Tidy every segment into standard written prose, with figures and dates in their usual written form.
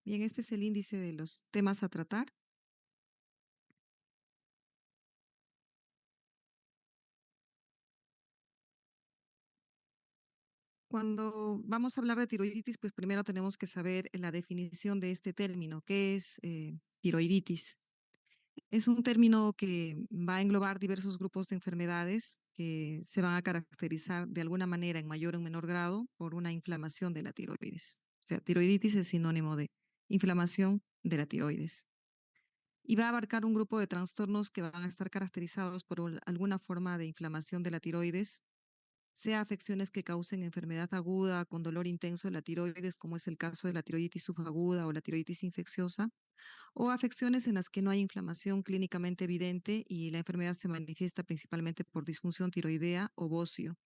Bien, este es el índice de los temas a tratar. Cuando vamos a hablar de tiroiditis, pues primero tenemos que saber la definición de este término. ¿Qué es tiroiditis? Es un término que va a englobar diversos grupos de enfermedades que se van a caracterizar de alguna manera en mayor o menor grado por una inflamación de la tiroides. O sea, tiroiditis es sinónimo de inflamación de la tiroides. Y va a abarcar un grupo de trastornos que van a estar caracterizados por alguna forma de inflamación de la tiroides, sea afecciones que causen enfermedad aguda con dolor intenso de la tiroides, como es el caso de la tiroiditis subaguda o la tiroiditis infecciosa, o afecciones en las que no hay inflamación clínicamente evidente y la enfermedad se manifiesta principalmente por disfunción tiroidea o bocio.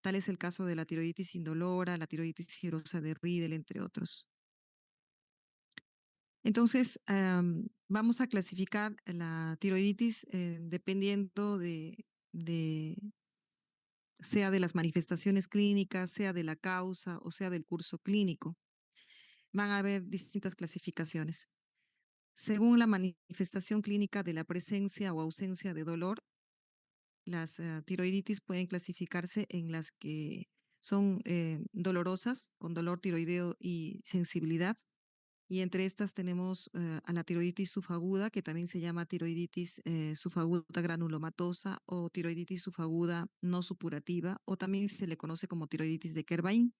Tal es el caso de la tiroiditis indolora, la tiroiditis fibrosa de Riedel, entre otros. Entonces, vamos a clasificar la tiroiditis dependiendo sea de las manifestaciones clínicas, sea de la causa o sea del curso clínico. Van a haber distintas clasificaciones. Según la manifestación clínica de la presencia o ausencia de dolor, las tiroiditis pueden clasificarse en las que son dolorosas, con dolor tiroideo y sensibilidad. Y entre estas tenemos a la tiroiditis subaguda, que también se llama tiroiditis subaguda granulomatosa o tiroiditis subaguda no supurativa, o también se le conoce como tiroiditis de Kervain.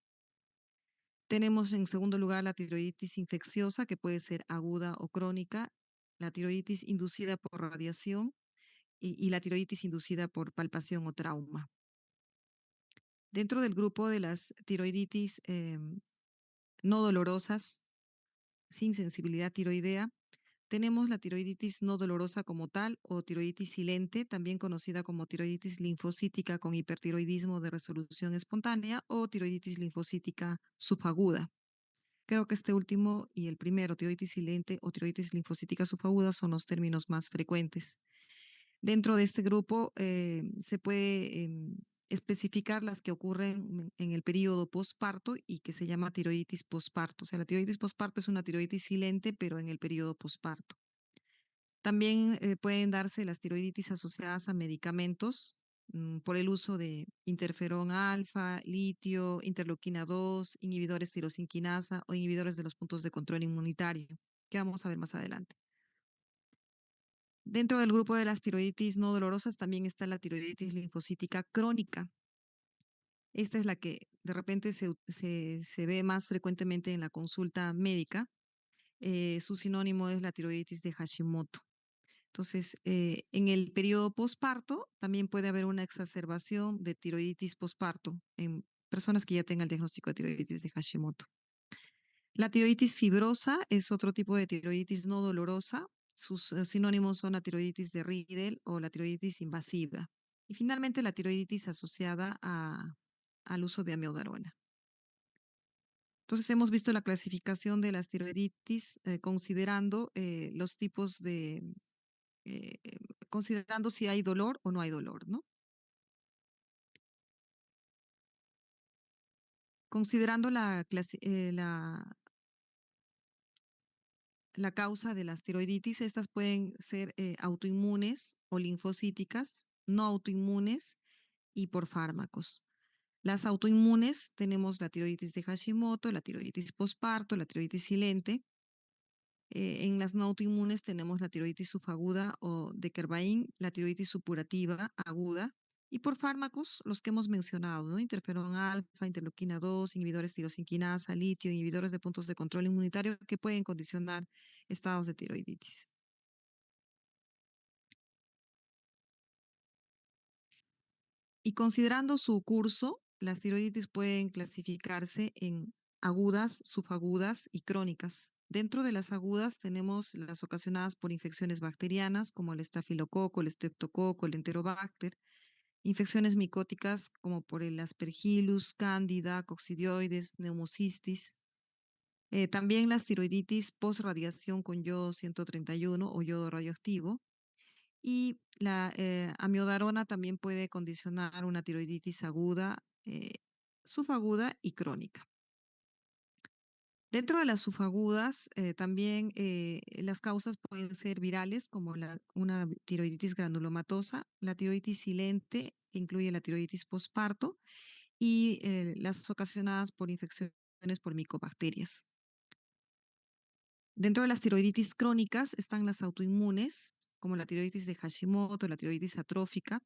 Tenemos en segundo lugar la tiroiditis infecciosa, que puede ser aguda o crónica, la tiroiditis inducida por radiación y la tiroiditis inducida por palpación o trauma. Dentro del grupo de las tiroiditis no dolorosas, sin sensibilidad tiroidea, tenemos la tiroiditis no dolorosa como tal o tiroiditis silente, también conocida como tiroiditis linfocítica con hipertiroidismo de resolución espontánea o tiroiditis linfocítica subaguda. Creo que este último y el primero, tiroiditis silente o tiroiditis linfocítica subaguda, son los términos más frecuentes. Dentro de este grupo se puede especificar las que ocurren en el periodo posparto y que se llama tiroiditis posparto. O sea, la tiroiditis posparto es una tiroiditis silente, pero en el periodo posparto. También pueden darse las tiroiditis asociadas a medicamentos por el uso de interferón alfa, litio, interleuquina 2, inhibidores tirosinquinasa o inhibidores de los puntos de control inmunitario, que vamos a ver más adelante. Dentro del grupo de las tiroiditis no dolorosas también está la tiroiditis linfocítica crónica. Esta es la que de repente se ve más frecuentemente en la consulta médica. Su sinónimo es la tiroiditis de Hashimoto. Entonces, en el periodo posparto también puede haber una exacerbación de tiroiditis posparto en personas que ya tengan el diagnóstico de tiroiditis de Hashimoto. La tiroiditis fibrosa es otro tipo de tiroiditis no dolorosa. Sus sinónimos son la tiroiditis de Riedel o la tiroiditis invasiva. Y finalmente la tiroiditis asociada al uso de amiodarona. Entonces hemos visto la clasificación de las tiroiditis considerando los tipos eh, eh, considerando si hay dolor o no hay dolor, ¿no? Considerando la causa de las tiroiditis, estas pueden ser autoinmunes o linfocíticas, no autoinmunes y por fármacos. Las autoinmunes tenemos la tiroiditis de Hashimoto, la tiroiditis posparto, la tiroiditis silente. En las no autoinmunes tenemos la tiroiditis subaguda o de Kervain, la tiroiditis supurativa aguda, y por fármacos, los que hemos mencionado, ¿no? Interferón alfa, interleuquina 2, inhibidores tirosinquinasa, litio, inhibidores de puntos de control inmunitario que pueden condicionar estados de tiroiditis. Y considerando su curso, las tiroiditis pueden clasificarse en agudas, subagudas y crónicas. Dentro de las agudas tenemos las ocasionadas por infecciones bacterianas como el estafilococo, el streptococo, el enterobacter, infecciones micóticas como por el aspergillus, cándida, coccidioides, neumocistis. También las tiroiditis post-radiación con yodo 131 o yodo radioactivo, y la amiodarona también puede condicionar una tiroiditis aguda, subaguda y crónica. Dentro de las subagudas, también las causas pueden ser virales, como una tiroiditis granulomatosa, la tiroiditis silente, que incluye la tiroiditis postparto, y las ocasionadas por infecciones por micobacterias. Dentro de las tiroiditis crónicas están las autoinmunes, como la tiroiditis de Hashimoto, la tiroiditis atrófica,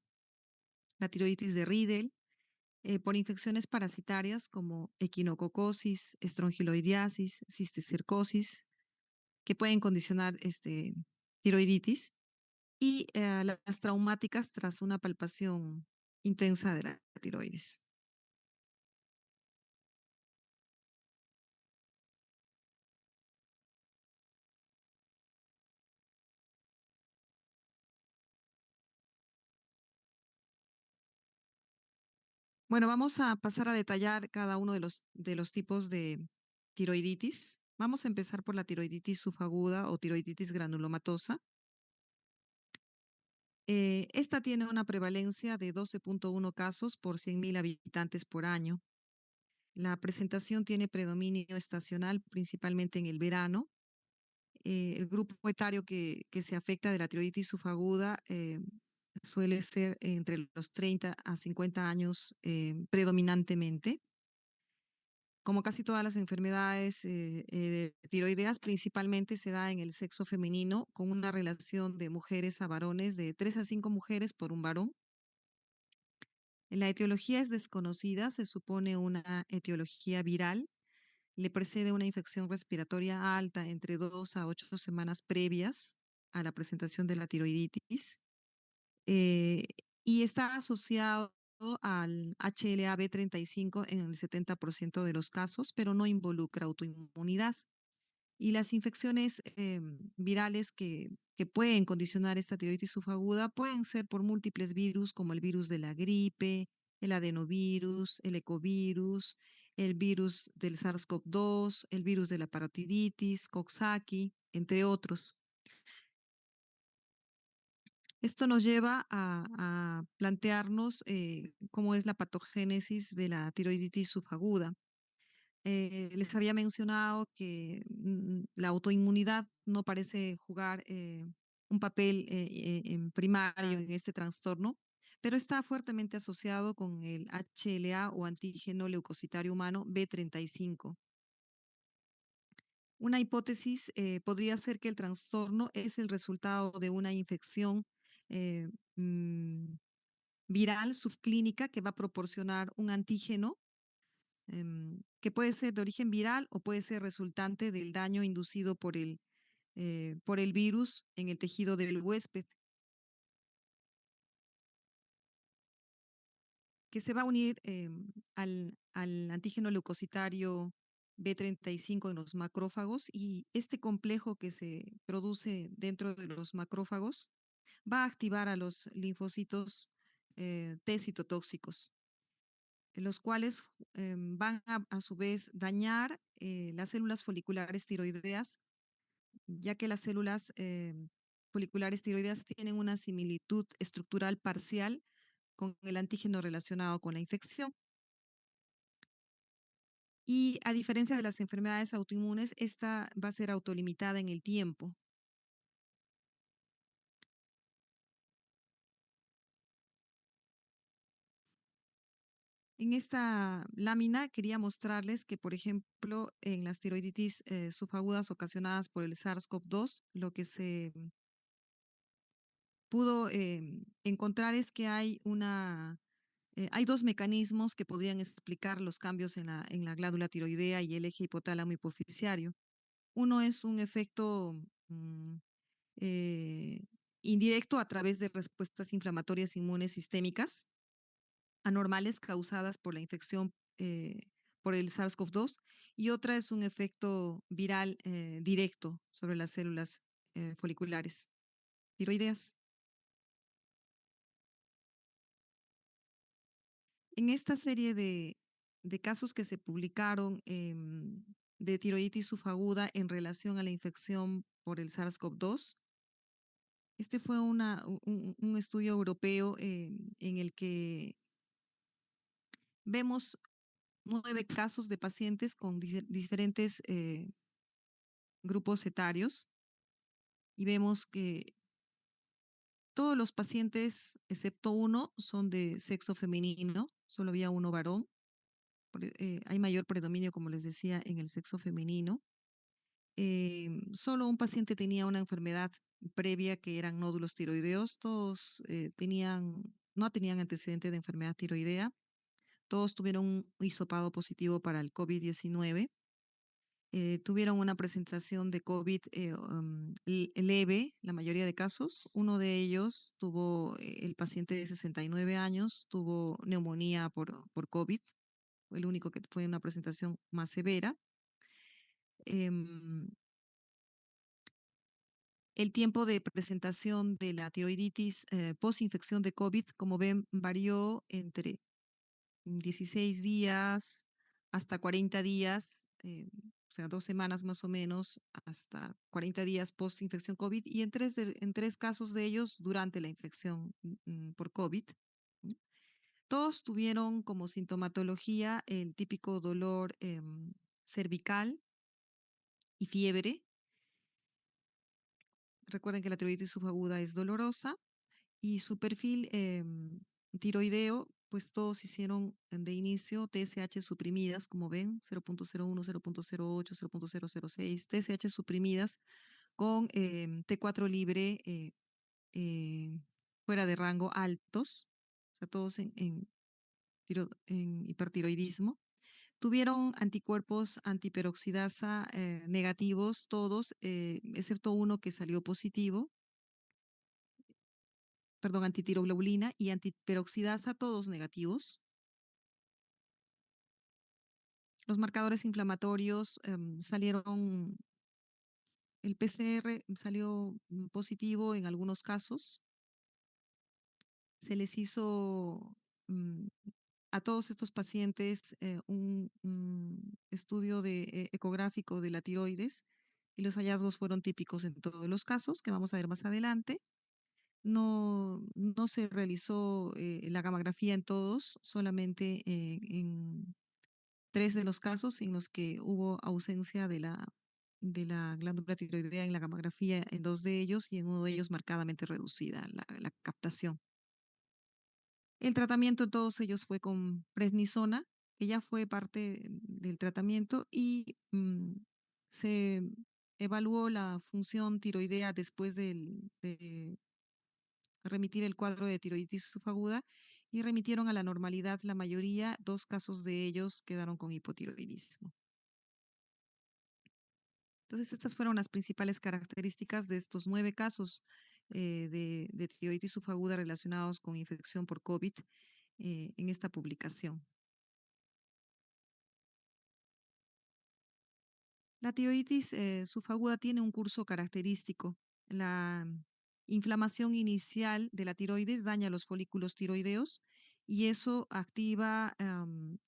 la tiroiditis de Riedel, por infecciones parasitarias como equinococosis, estrongiloidiasis, cisticercosis, que pueden condicionar tiroiditis, y las traumáticas tras una palpación intensa de la tiroides. Bueno, vamos a pasar a detallar cada uno de los tipos de tiroiditis. Vamos a empezar por la tiroiditis subaguda o tiroiditis granulomatosa. Esta tiene una prevalencia de 12.1 casos por 100.000 habitantes por año. La presentación tiene predominio estacional, principalmente en el verano. El grupo etario que se afecta de la tiroiditis subaguda suele ser entre los 30 a 50 años predominantemente. Como casi todas las enfermedades tiroideas, principalmente se da en el sexo femenino con una relación de mujeres a varones de 3 a 5 mujeres por un varón. La etiología es desconocida, se supone una etiología viral. Le precede una infección respiratoria alta entre 2 a 8 semanas previas a la presentación de la tiroiditis eh, y está asociado al HLA-B35 en el 70% de los casos, pero no involucra autoinmunidad. Y las infecciones virales que pueden condicionar esta tiroiditis subaguda pueden ser por múltiples virus, como el virus de la gripe, el adenovirus, el ecovirus, el virus del SARS-CoV-2, el virus de la parotiditis, Coxsackie, entre otros. Esto nos lleva a plantearnos cómo es la patogénesis de la tiroiditis subaguda. Les había mencionado que la autoinmunidad no parece jugar un papel en primario en este trastorno, pero está fuertemente asociado con el HLA o antígeno leucocitario humano B35. Una hipótesis podría ser que el trastorno es el resultado de una infección eh, mm, viral subclínica que va a proporcionar un antígeno que puede ser de origen viral o puede ser resultante del daño inducido por el virus en el tejido del huésped, que se va a unir al antígeno leucocitario B35 en los macrófagos, y este complejo que se produce dentro de los macrófagos va a activar a los linfocitos T citotóxicos, los cuales van a su vez dañar las células foliculares tiroideas, ya que las células foliculares tiroideas tienen una similitud estructural parcial con el antígeno relacionado con la infección. Y a diferencia de las enfermedades autoinmunes, esta va a ser autolimitada en el tiempo. En esta lámina quería mostrarles que, por ejemplo, en las tiroiditis subagudas ocasionadas por el SARS-CoV-2, lo que se pudo encontrar es que hay dos mecanismos que podrían explicar los cambios en la glándula tiroidea y el eje hipotálamo hipoficiario. Uno es un efecto eh, indirecto a través de respuestas inflamatorias inmunes sistémicas anormales causadas por la infección por el SARS-CoV-2, y otra es un efecto viral directo sobre las células foliculares tiroideas. En esta serie de casos que se publicaron de tiroiditis subaguda en relación a la infección por el SARS-CoV-2, este fue un estudio europeo en el que vemos 9 casos de pacientes con diferentes grupos etarios y vemos que todos los pacientes, excepto uno, son de sexo femenino, solo había uno varón. Hay mayor predominio, como les decía, en el sexo femenino. Solo un paciente tenía una enfermedad previa que eran nódulos tiroideos. Todos no tenían antecedente de enfermedad tiroidea. Todos tuvieron un hisopado positivo para el COVID-19. Tuvieron una presentación de COVID leve, la mayoría de casos. Uno de ellos el paciente de 69 años, tuvo neumonía por COVID, fue el único que fue una presentación más severa. Em, el tiempo de presentación de la tiroiditis post-infección de COVID, como ven, varió entre 16 días hasta 40 días, o sea, 2 semanas más o menos, hasta 40 días post-infección COVID, y en tres casos de ellos durante la infección por COVID. ¿No? Todos tuvieron como sintomatología el típico dolor cervical y fiebre. Recuerden que la tiroiditis subaguda es dolorosa y su perfil tiroideo, pues todos hicieron de inicio TSH suprimidas, como ven, 0.01, 0.08, 0.006, TSH suprimidas con T4 libre eh, fuera de rango altos, o sea, todos en hipertiroidismo. Tuvieron anticuerpos antiperoxidasa negativos, todos, excepto uno que salió positivo, perdón, antitiroglobulina y antiperoxidasa, todos negativos. Los marcadores inflamatorios salieron, el PCR salió positivo en algunos casos. Se les hizo mm, a todos estos pacientes un estudio ecográfico de la tiroides y los hallazgos fueron típicos en todos los casos, que vamos a ver más adelante. No se realizó la gamografía en todos, solamente en 3 de los casos en los que hubo ausencia de la glándula tiroidea en la gamografía, en 2 de ellos y en uno de ellos marcadamente reducida la captación. El tratamiento en todos ellos fue con prednisona, que ya fue parte del tratamiento y se evaluó la función tiroidea después de remitir el cuadro de tiroiditis subaguda y remitieron a la normalidad la mayoría, 2 casos de ellos quedaron con hipotiroidismo. Entonces, estas fueron las principales características de estos 9 casos de tiroiditis subaguda relacionados con infección por COVID en esta publicación. La tiroiditis subaguda tiene un curso característico. La inflamación inicial de la tiroides daña los folículos tiroideos y eso activa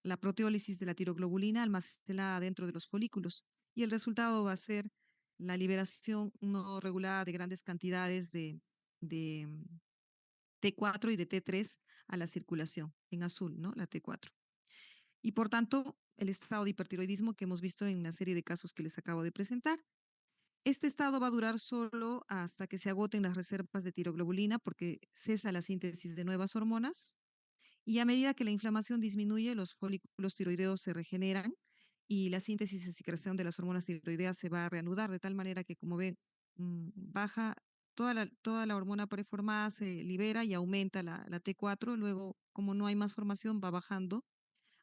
la proteólisis de la tiroglobulina almacenada dentro de los folículos. Y el resultado va a ser la liberación no regulada de grandes cantidades de T4 y de T3 a la circulación, en azul, ¿no? La T4. Y por tanto, el estado de hipertiroidismo que hemos visto en la serie de casos que les acabo de presentar. Este estado va a durar solo hasta que se agoten las reservas de tiroglobulina porque cesa la síntesis de nuevas hormonas y a medida que la inflamación disminuye, los folículos tiroideos se regeneran y la síntesis y secreción de las hormonas tiroideas se va a reanudar de tal manera que, como ven, baja toda la hormona preformada, se libera y aumenta la T4. Luego, como no hay más formación, va bajando.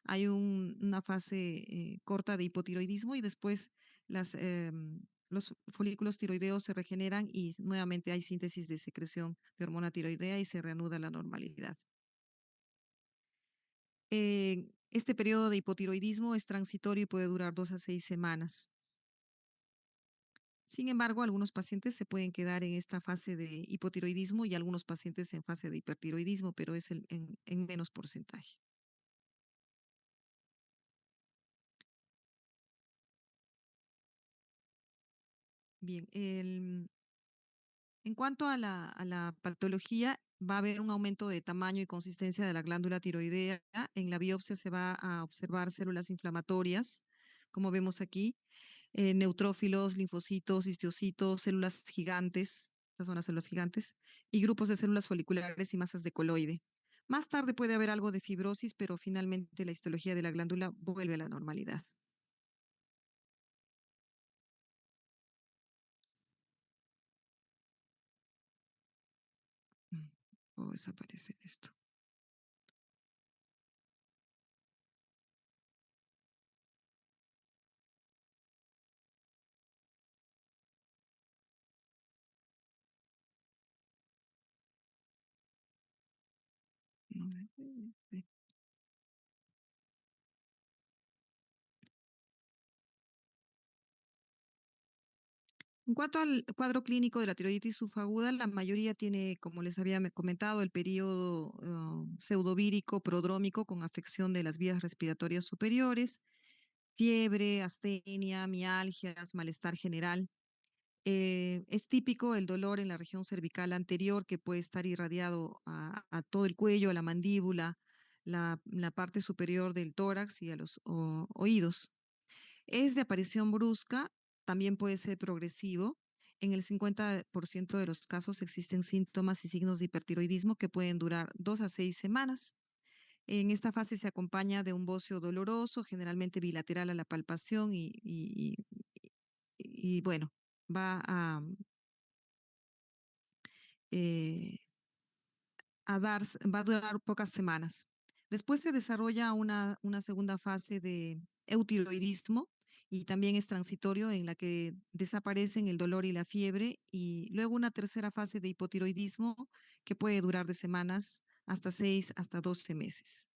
Hay una fase corta de hipotiroidismo y después los folículos tiroideos se regeneran y nuevamente hay síntesis de secreción de hormona tiroidea y se reanuda la normalidad. Este periodo de hipotiroidismo es transitorio y puede durar 2 a 6 semanas. Sin embargo, algunos pacientes se pueden quedar en esta fase de hipotiroidismo y algunos pacientes en fase de hipertiroidismo, pero es en menos porcentaje. Bien, en cuanto a la patología, va a haber un aumento de tamaño y consistencia de la glándula tiroidea. En la biopsia se va a observar células inflamatorias, como vemos aquí, neutrófilos, linfocitos, histocitos, células gigantes, estas son las células gigantes, y grupos de células foliculares y masas de coloide. Más tarde puede haber algo de fibrosis, pero finalmente la histología de la glándula vuelve a la normalidad. O desaparecer esto. En cuanto al cuadro clínico de la tiroiditis subaguda, la mayoría tiene, como les había comentado, el periodo pseudovírico prodrómico con afección de las vías respiratorias superiores, fiebre, astenia, mialgias, malestar general. Es típico el dolor en la región cervical anterior que puede estar irradiado a todo el cuello, a la mandíbula, la parte superior del tórax y a los oídos. Es de aparición brusca, también puede ser progresivo. En el 50% de los casos existen síntomas y signos de hipertiroidismo que pueden durar 2 a 6 semanas. En esta fase se acompaña de un bocio doloroso, generalmente bilateral a la palpación y bueno, va eh, va a durar pocas semanas. Después se desarrolla una segunda fase de eutiroidismo y también es transitorio en la que desaparecen el dolor y la fiebre y luego una tercera fase de hipotiroidismo que puede durar de semanas hasta 6 hasta 12 meses.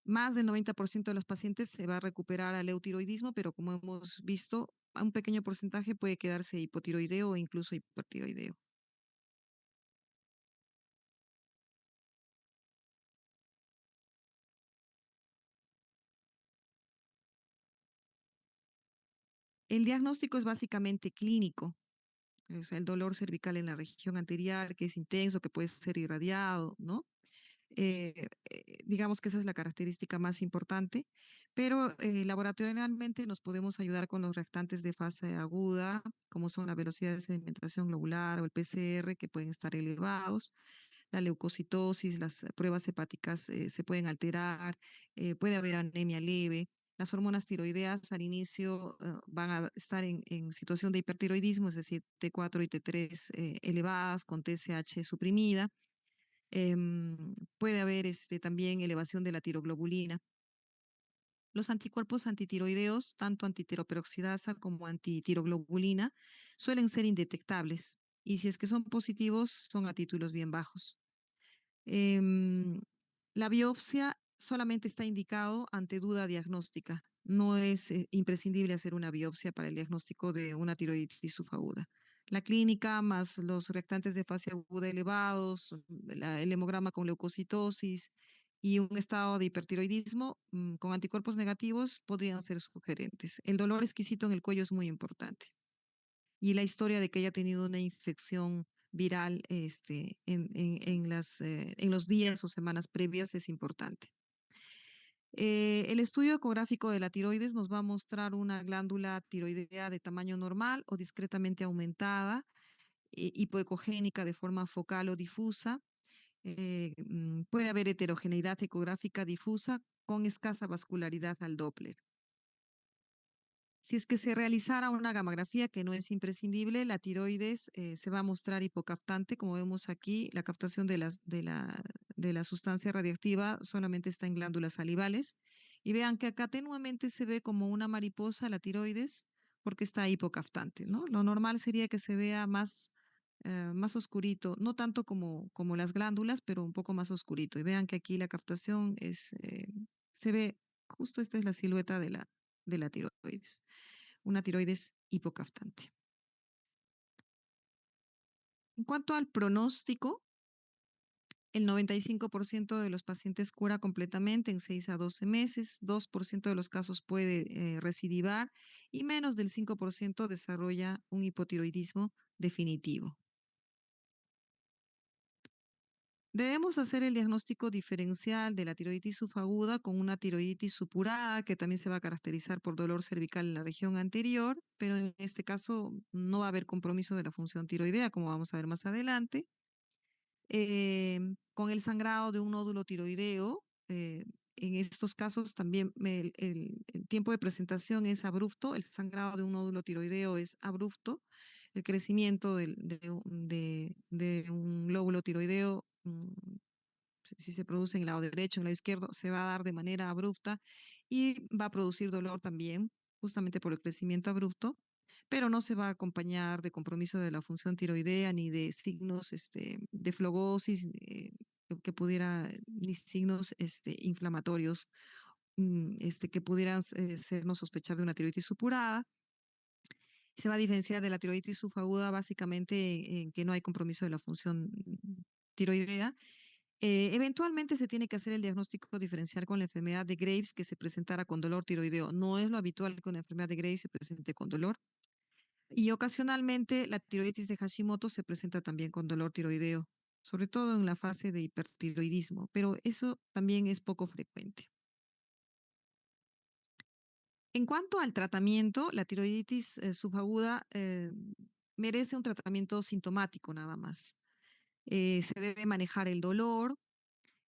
Más del 90% de los pacientes se va a recuperar al eutiroidismo, pero como hemos visto, un pequeño porcentaje puede quedarse hipotiroideo o incluso hipertiroideo. El diagnóstico es básicamente clínico, o sea, el dolor cervical en la región anterior, que es intenso, que puede ser irradiado, ¿no? Digamos que esa es la característica más importante, pero laboratorialmente nos podemos ayudar con los reactantes de fase aguda, como son la velocidad de sedimentación globular o el PCR, que pueden estar elevados, la leucocitosis, las pruebas hepáticas se pueden alterar, puede haber anemia leve. Las hormonas tiroideas al inicio van a estar en situación de hipertiroidismo, es decir, T4 y T3 elevadas con TSH suprimida. Puede haber también elevación de la tiroglobulina. Los anticuerpos antitiroideos, tanto antitiroperoxidasa como antitiroglobulina, suelen ser indetectables y si es que son positivos, son a títulos bien bajos. Em, la biopsia solamente está indicado ante duda diagnóstica. No es imprescindible hacer una biopsia para el diagnóstico de una tiroiditis subaguda. La clínica más los reactantes de fase aguda elevados, el hemograma con leucocitosis y un estado de hipertiroidismo con anticuerpos negativos podrían ser sugerentes. El dolor exquisito en el cuello es muy importante y la historia de que haya tenido una infección viral en los días o semanas previas es importante. El estudio ecográfico de la tiroides nos va a mostrar una glándula tiroidea de tamaño normal o discretamente aumentada, hipoecogénica de forma focal o difusa. Puede haber heterogeneidad ecográfica difusa con escasa vascularidad al Doppler. Si es que se realizara una gamografía, que no es imprescindible, la tiroides se va a mostrar hipocaptante. Como vemos aquí, la captación de la sustancia radiactiva solamente está en glándulas salivales. Y vean que acá tenuamente se ve como una mariposa la tiroides porque está hipocaptante, ¿no? Lo normal sería que se vea más oscurito, no tanto como las glándulas, pero un poco más oscurito. Y vean que aquí la captación se ve, justo esta es la silueta de la tiroides, una tiroides hipocaftante. En cuanto al pronóstico, el 95% de los pacientes cura completamente en 6 a 12 meses, 2% de los casos puede recidivar y menos del 5% desarrolla un hipotiroidismo definitivo. Debemos hacer el diagnóstico diferencial de la tiroiditis subaguda con una tiroiditis supurada, que también se va a caracterizar por dolor cervical en la región anterior, pero en este caso no va a haber compromiso de la función tiroidea, como vamos a ver más adelante. Con el sangrado de un nódulo tiroideo, en estos casos también el tiempo de presentación es abrupto, el sangrado de un nódulo tiroideo es abrupto, el crecimiento de un lóbulo tiroideo, si se produce en el lado derecho, en el lado izquierdo, se va a dar de manera abrupta y va a producir dolor también, justamente por el crecimiento abrupto, pero no se va a acompañar de compromiso de la función tiroidea ni de signos de flogosis que pudiera, ni signos inflamatorios que pudieran hacernos sospechar de una tiroiditis supurada. Se va a diferenciar de la tiroiditis subaguda básicamente en que no hay compromiso de la función tiroidea. Eventualmente se tiene que hacer el diagnóstico diferencial con la enfermedad de Graves que se presentara con dolor tiroideo. No es lo habitual que una enfermedad de Graves se presente con dolor. Y ocasionalmente la tiroiditis de Hashimoto se presenta también con dolor tiroideo, sobre todo en la fase de hipertiroidismo, pero eso también es poco frecuente. En cuanto al tratamiento, la tiroiditis subaguda merece un tratamiento sintomático nada más. Se debe manejar el dolor,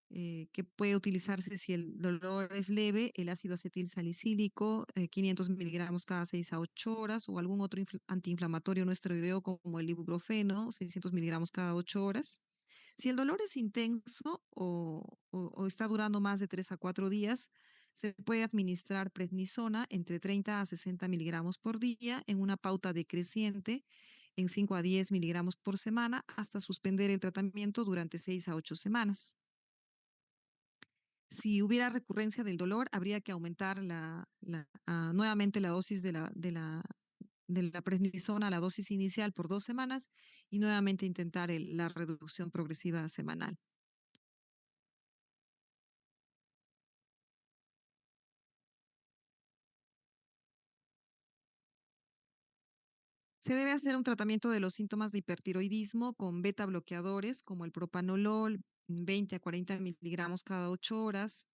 que puede utilizarse si el dolor es leve, el ácido acetil salicílico, 500 miligramos cada 6 a 8 horas, o algún otro antiinflamatorio no esteroideo como el ibuprofeno, 600 miligramos cada 8 horas. Si el dolor es intenso o está durando más de 3 a 4 días, se puede administrar prednisona entre 30 a 60 miligramos por día en una pauta decreciente en 5 a 10 miligramos por semana hasta suspender el tratamiento durante 6 a 8 semanas. Si hubiera recurrencia del dolor, habría que aumentar nuevamente la dosis de la prednisona, la dosis inicial por 2 semanas y nuevamente intentar la reducción progresiva semanal. Se debe hacer un tratamiento de los síntomas de hipertiroidismo con beta bloqueadores como el propanolol, 20 a 40 miligramos cada 8 horas,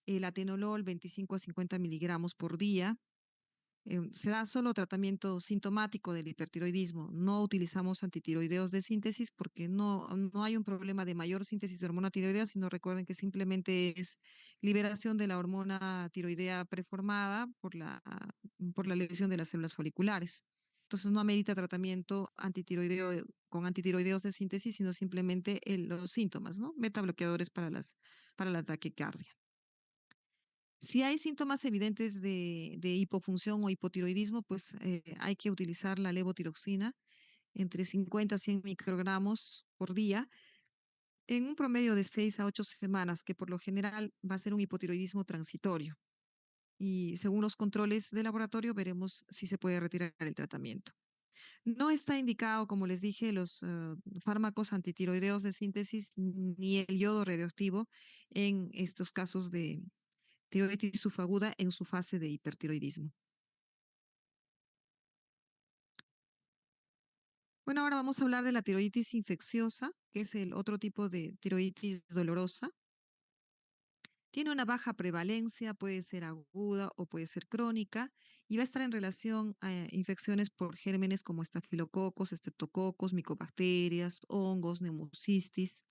el atenolol, 25 a 50 miligramos por día. Se da solo tratamiento sintomático del hipertiroidismo. No utilizamos antitiroideos de síntesis porque no hay un problema de mayor síntesis de hormona tiroidea, sino recuerden que simplemente es liberación de la hormona tiroidea preformada por la lesión de las células foliculares. Entonces no amerita tratamiento antitiroideo con antitiroideos de síntesis, sino simplemente los síntomas, ¿no? Beta bloqueadores para la taquicardia. Si hay síntomas evidentes de hipofunción o hipotiroidismo, pues hay que utilizar la levotiroxina entre 50 a 100 microgramos por día en un promedio de 6 a 8 semanas, que por lo general va a ser un hipotiroidismo transitorio. Y según los controles de laboratorio, veremos si se puede retirar el tratamiento. No está indicado, como les dije, los fármacos antitiroideos de síntesis ni el yodo radioactivo en estos casos de tiroiditis subaguda en su fase de hipertiroidismo. Bueno, ahora vamos a hablar de la tiroiditis infecciosa, que es el otro tipo de tiroiditis dolorosa. Tiene una baja prevalencia, puede ser aguda o puede ser crónica, y va a estar en relación a infecciones por gérmenes como estafilococos, estreptococos, micobacterias, hongos, neumocistis,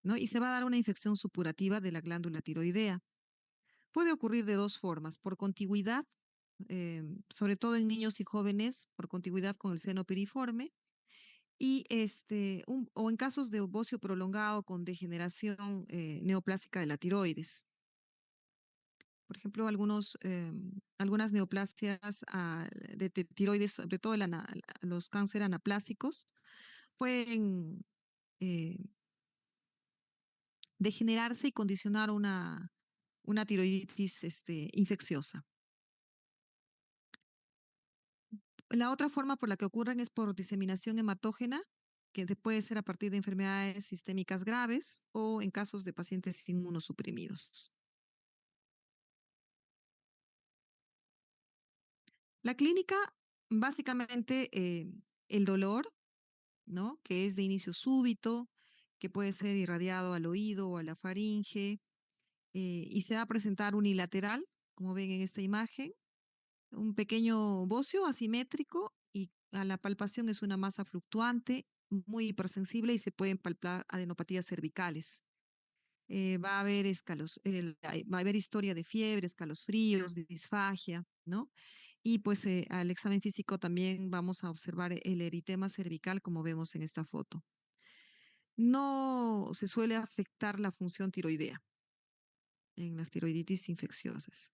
¿no? Y se va a dar una infección supurativa de la glándula tiroidea. Puede ocurrir de dos formas, por contigüidad, sobre todo en niños y jóvenes, por contigüidad con el seno piriforme, y o en casos de bocio prolongado con degeneración neoplásica de la tiroides. Por ejemplo, algunas neoplasias de tiroides, sobre todo los cánceres anaplásicos, pueden eh, degenerarse y condicionar una tiroiditis infecciosa. La otra forma por la que ocurren es por diseminación hematógena, que puede ser a partir de enfermedades sistémicas graves o en casos de pacientes inmunosuprimidos. La clínica, básicamente, el dolor, ¿no? Que es de inicio súbito, que puede ser irradiado al oído o a la faringe, y se va a presentar unilateral, como ven en esta imagen, un pequeño bocio asimétrico y a la palpación es una masa fluctuante, muy hipersensible y se pueden palpar adenopatías cervicales. Va a haber va a haber historia de fiebre, escalofríos, de disfagia, ¿no? Y pues al examen físico también vamos a observar el eritema cervical como vemos en esta foto. No se suele afectar la función tiroidea en las tiroiditis infecciosas.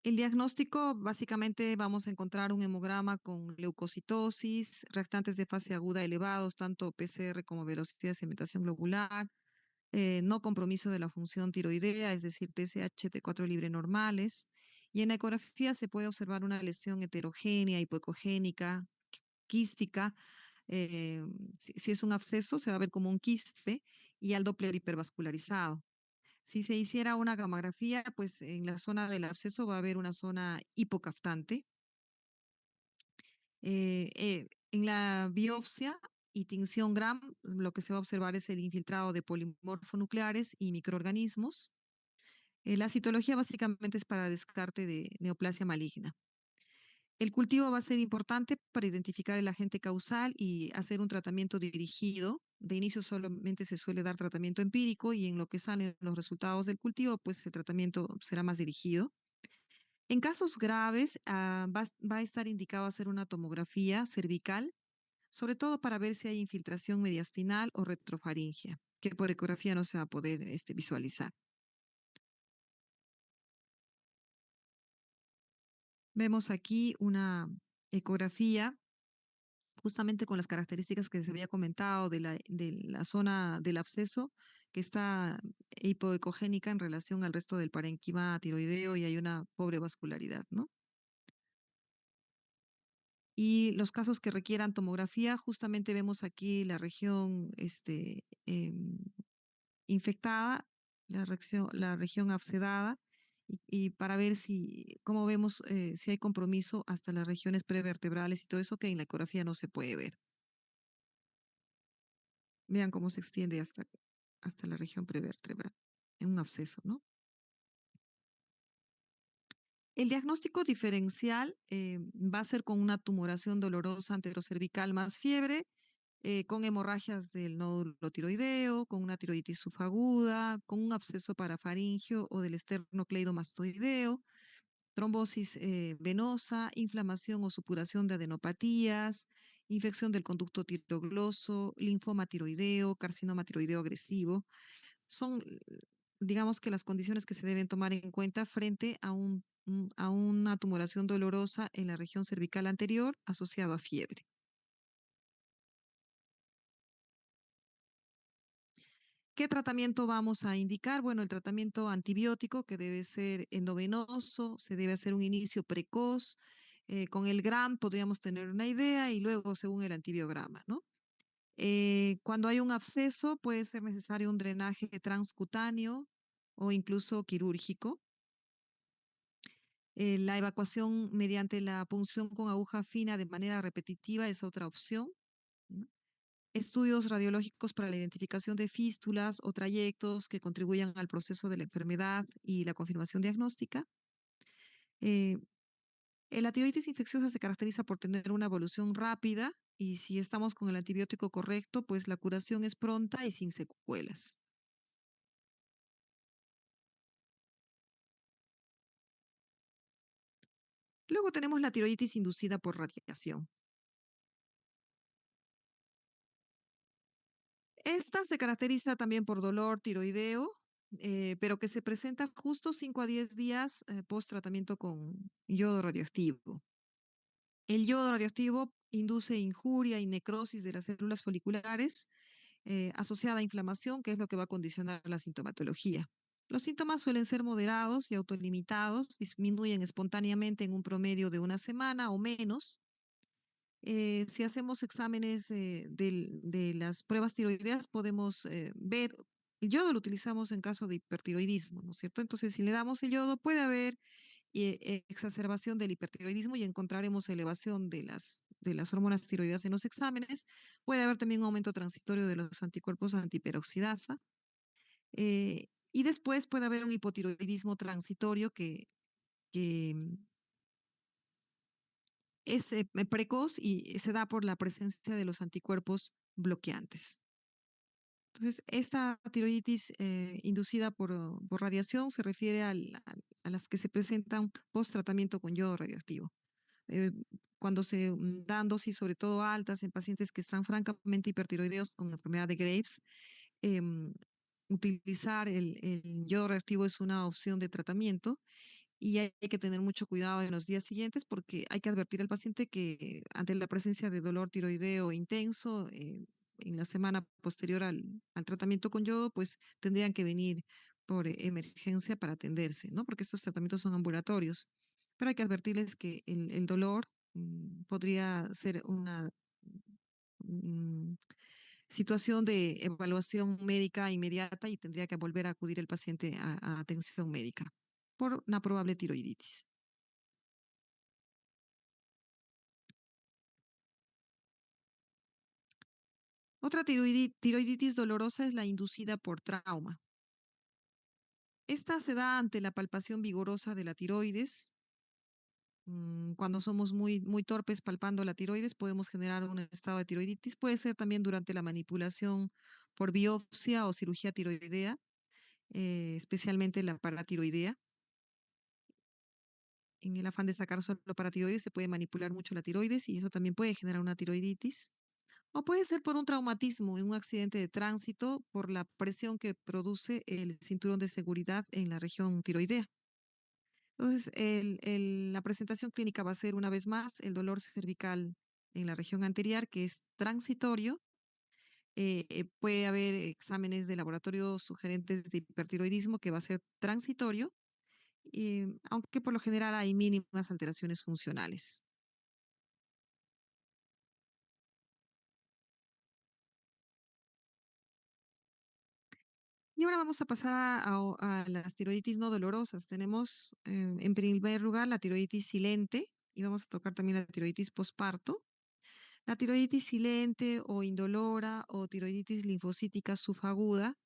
El diagnóstico, básicamente vamos a encontrar un hemograma con leucocitosis, reactantes de fase aguda elevados, tanto PCR como velocidad de sedimentación globular, no compromiso de la función tiroidea, es decir, TSH, T4 libre normales. Y en la ecografía se puede observar una lesión heterogénea, hipoecogénica, quística. eh, si es un absceso, se va a ver como un quiste y al Doppler hipervascularizado. Si se hiciera una gamografía, pues en la zona del absceso va a haber una zona hipocaftante. En la biopsia y tinción Gram, lo que se va a observar es el infiltrado de polimorfonucleares y microorganismos. La citología básicamente es para descarte de neoplasia maligna. El cultivo va a ser importante para identificar el agente causal y hacer un tratamiento dirigido. De inicio solamente se suele dar tratamiento empírico y en lo que salen los resultados del cultivo, pues el tratamiento será más dirigido. En casos graves, va a estar indicado hacer una tomografía cervical, sobre todo para ver si hay infiltración mediastinal o retrofaringia, que por ecografía no se va a poder visualizar. Vemos aquí una ecografía justamente con las características que se había comentado de la zona del absceso, que está hipoecogénica en relación al resto del parénquima tiroideo y hay una pobre vascularidad, ¿no? Y los casos que requieran tomografía, justamente vemos aquí la región infectada, la región abscedada, y para ver si, cómo vemos si hay compromiso hasta las regiones prevertebrales y todo eso que en la ecografía no se puede ver. Vean cómo se extiende hasta la región prevertebral, en un absceso, ¿no? El diagnóstico diferencial va a ser con una tumoración dolorosa anterocervical más fiebre, con hemorragias del nódulo tiroideo, con una tiroiditis subaguda, con un absceso parafaringio o del esternocleidomastoideo, trombosis venosa, inflamación o supuración de adenopatías, infección del conducto tirogloso, linfoma tiroideo, carcinoma tiroideo agresivo. Son, digamos que las condiciones que se deben tomar en cuenta frente a una tumoración dolorosa en la región cervical anterior asociado a fiebre. ¿Qué tratamiento vamos a indicar? Bueno, el tratamiento antibiótico que debe ser endovenoso, se debe hacer un inicio precoz. Con el GRAM podríamos tener una idea y luego según el antibiograma, ¿no? Cuando hay un absceso puede ser necesario un drenaje transcutáneo o incluso quirúrgico. La evacuación mediante la punción con aguja fina de manera repetitiva es otra opción, ¿no? Estudios radiológicos para la identificación de fístulas o trayectos que contribuyan al proceso de la enfermedad y la confirmación diagnóstica. Eh, la tiroides infecciosa se caracteriza por tener una evolución rápida y si estamos con el antibiótico correcto, pues la curación es pronta y sin secuelas. Luego tenemos la tiroiditis inducida por radiación. Esta se caracteriza también por dolor tiroideo, pero que se presenta justo 5 a 10 días post tratamiento con yodo radioactivo. El yodo radioactivo induce injuria y necrosis de las células foliculares asociada a inflamación, que es lo que va a condicionar la sintomatología. Los síntomas suelen ser moderados y autolimitados, disminuyen espontáneamente en un promedio de una semana o menos. Si hacemos exámenes de las pruebas tiroideas, podemos ver, el yodo lo utilizamos en caso de hipertiroidismo, ¿no es cierto? Entonces, si le damos el yodo, puede haber y exacerbación del hipertiroidismo y encontraremos elevación de las hormonas tiroideas en los exámenes. Puede haber también un aumento transitorio de los anticuerpos antiperoxidasa. Y después puede haber un hipotiroidismo transitorio que es precoz y se da por la presencia de los anticuerpos bloqueantes. Entonces, esta tiroiditis inducida por radiación se refiere a las que se presentan post tratamiento con yodo radioactivo. Eh, Cuando se dan dosis, sobre todo altas, en pacientes que están francamente hipertiroideos con enfermedad de Graves, em, utilizar el yodo radioactivo es una opción de tratamiento y hay que tener mucho cuidado en los días siguientes porque hay que advertir al paciente que ante la presencia de dolor tiroideo intenso, en la semana posterior al tratamiento con yodo, pues tendrían que venir por emergencia para atenderse, ¿no? Porque estos tratamientos son ambulatorios. Pero hay que advertirles que el dolor podría ser una mm, situación de evaluación médica inmediata y tendría que volver a acudir el paciente a atención médica por una probable tiroiditis. Otra tiroiditis dolorosa es la inducida por trauma. Esta se da ante la palpación vigorosa de la tiroides. Cuando somos muy torpes palpando la tiroides, podemos generar un estado de tiroiditis. Puede ser también durante la manipulación por biopsia o cirugía tiroidea, especialmente la paratiroidea. En el afán de sacar solo paratiroides se puede manipular mucho la tiroides y eso también puede generar una tiroiditis. O puede ser por un traumatismo en un accidente de tránsito por la presión que produce el cinturón de seguridad en la región tiroidea. Entonces, la presentación clínica va a ser una vez más el dolor cervical en la región anterior, que es transitorio. Puede haber exámenes de laboratorio sugerentes de hipertiroidismo que va a ser transitorio, aunque por lo general hay mínimas alteraciones funcionales. Y ahora vamos a pasar a las tiroiditis no dolorosas. Tenemos en primer lugar la tiroiditis silente y vamos a tocar también la tiroiditis posparto. La tiroiditis silente o indolora o tiroiditis linfocítica subaguda,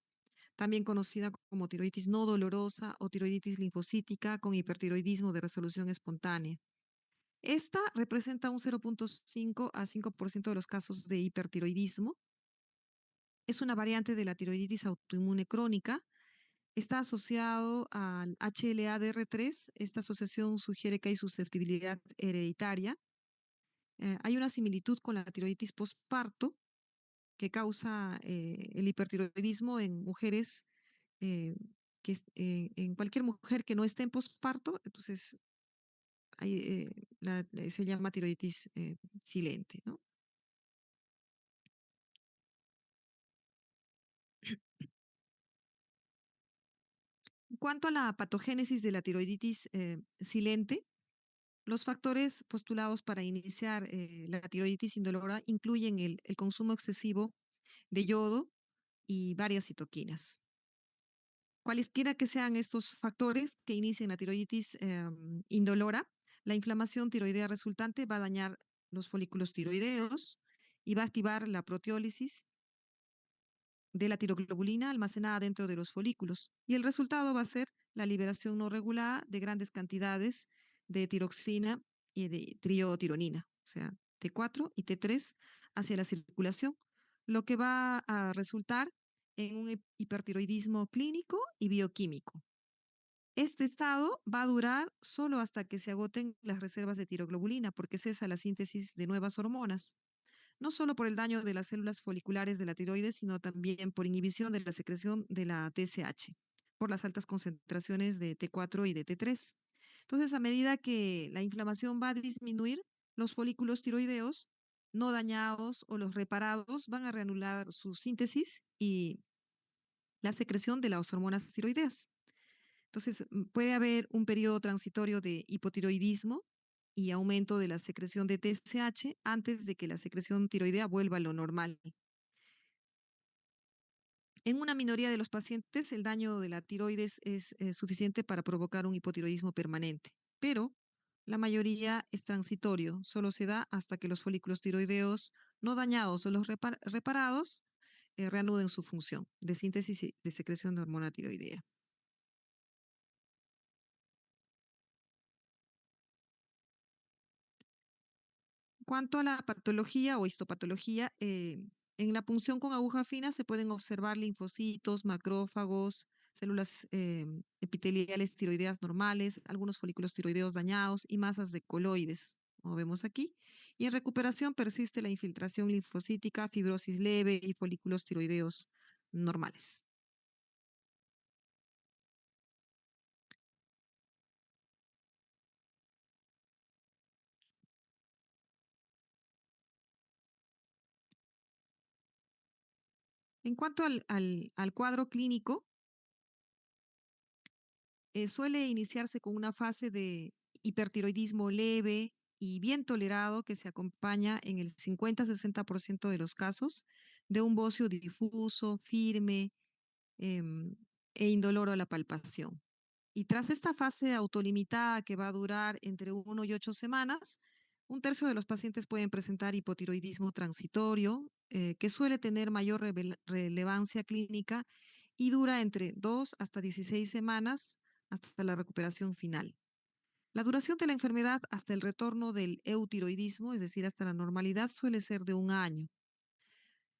también conocida como tiroiditis no dolorosa o tiroiditis linfocítica con hipertiroidismo de resolución espontánea. Esta representa un 0,5 a 5% de los casos de hipertiroidismo. Es una variante de la tiroiditis autoinmune crónica. Está asociado al HLA-DR3. Esta asociación sugiere que hay susceptibilidad hereditaria. Hay una similitud con la tiroiditis postparto que causa el hipertiroidismo en mujeres, eh, en cualquier mujer que no esté en posparto, entonces se llama tiroiditis silente, ¿no? En cuanto a la patogénesis de la tiroiditis silente, los factores postulados para iniciar la tiroiditis indolora incluyen el consumo excesivo de yodo y varias citoquinas. Cualesquiera que sean estos factores que inicien la tiroiditis indolora, la inflamación tiroidea resultante va a dañar los folículos tiroideos y va a activar la proteólisis de la tiroglobulina almacenada dentro de los folículos. Y el resultado va a ser la liberación no regulada de grandes cantidades de tiroxina y de triotironina, o sea, T4 y T3 hacia la circulación, lo que va a resultar en un hipertiroidismo clínico y bioquímico. Este estado va a durar solo hasta que se agoten las reservas de tiroglobulina, porque cesa la síntesis de nuevas hormonas no solo por el daño de las células foliculares de la tiroides, sino también por inhibición de la secreción de la TSH, por las altas concentraciones de T4 y de T3. Entonces, a medida que la inflamación va a disminuir, los folículos tiroideos no dañados o los reparados van a reanular su síntesis y la secreción de las hormonas tiroideas. Entonces, puede haber un periodo transitorio de hipotiroidismo y aumento de la secreción de TSH antes de que la secreción tiroidea vuelva a lo normal. En una minoría de los pacientes, el daño de la tiroides es suficiente para provocar un hipotiroidismo permanente, pero la mayoría es transitorio, solo se da hasta que los folículos tiroideos no dañados o los reparados reanuden su función de síntesis y de secreción de hormona tiroidea. Cuanto a la patología o histopatología, en la punción con aguja fina se pueden observar linfocitos, macrófagos, células epiteliales tiroideas normales, algunos folículos tiroideos dañados y masas de coloides, como vemos aquí. Y en recuperación persiste la infiltración linfocítica, fibrosis leve y folículos tiroideos normales. En cuanto al cuadro clínico, suele iniciarse con una fase de hipertiroidismo leve y bien tolerado que se acompaña en el 50-60% de los casos de un bocio difuso, firme em, e indoloro a la palpación. Y tras esta fase autolimitada que va a durar entre 1 y 8 semanas, un tercio de los pacientes pueden presentar hipotiroidismo transitorio, que suele tener mayor relevancia clínica y dura entre 2 hasta 16 semanas hasta la recuperación final. La duración de la enfermedad hasta el retorno del eutiroidismo, es decir, hasta la normalidad, suele ser de un año.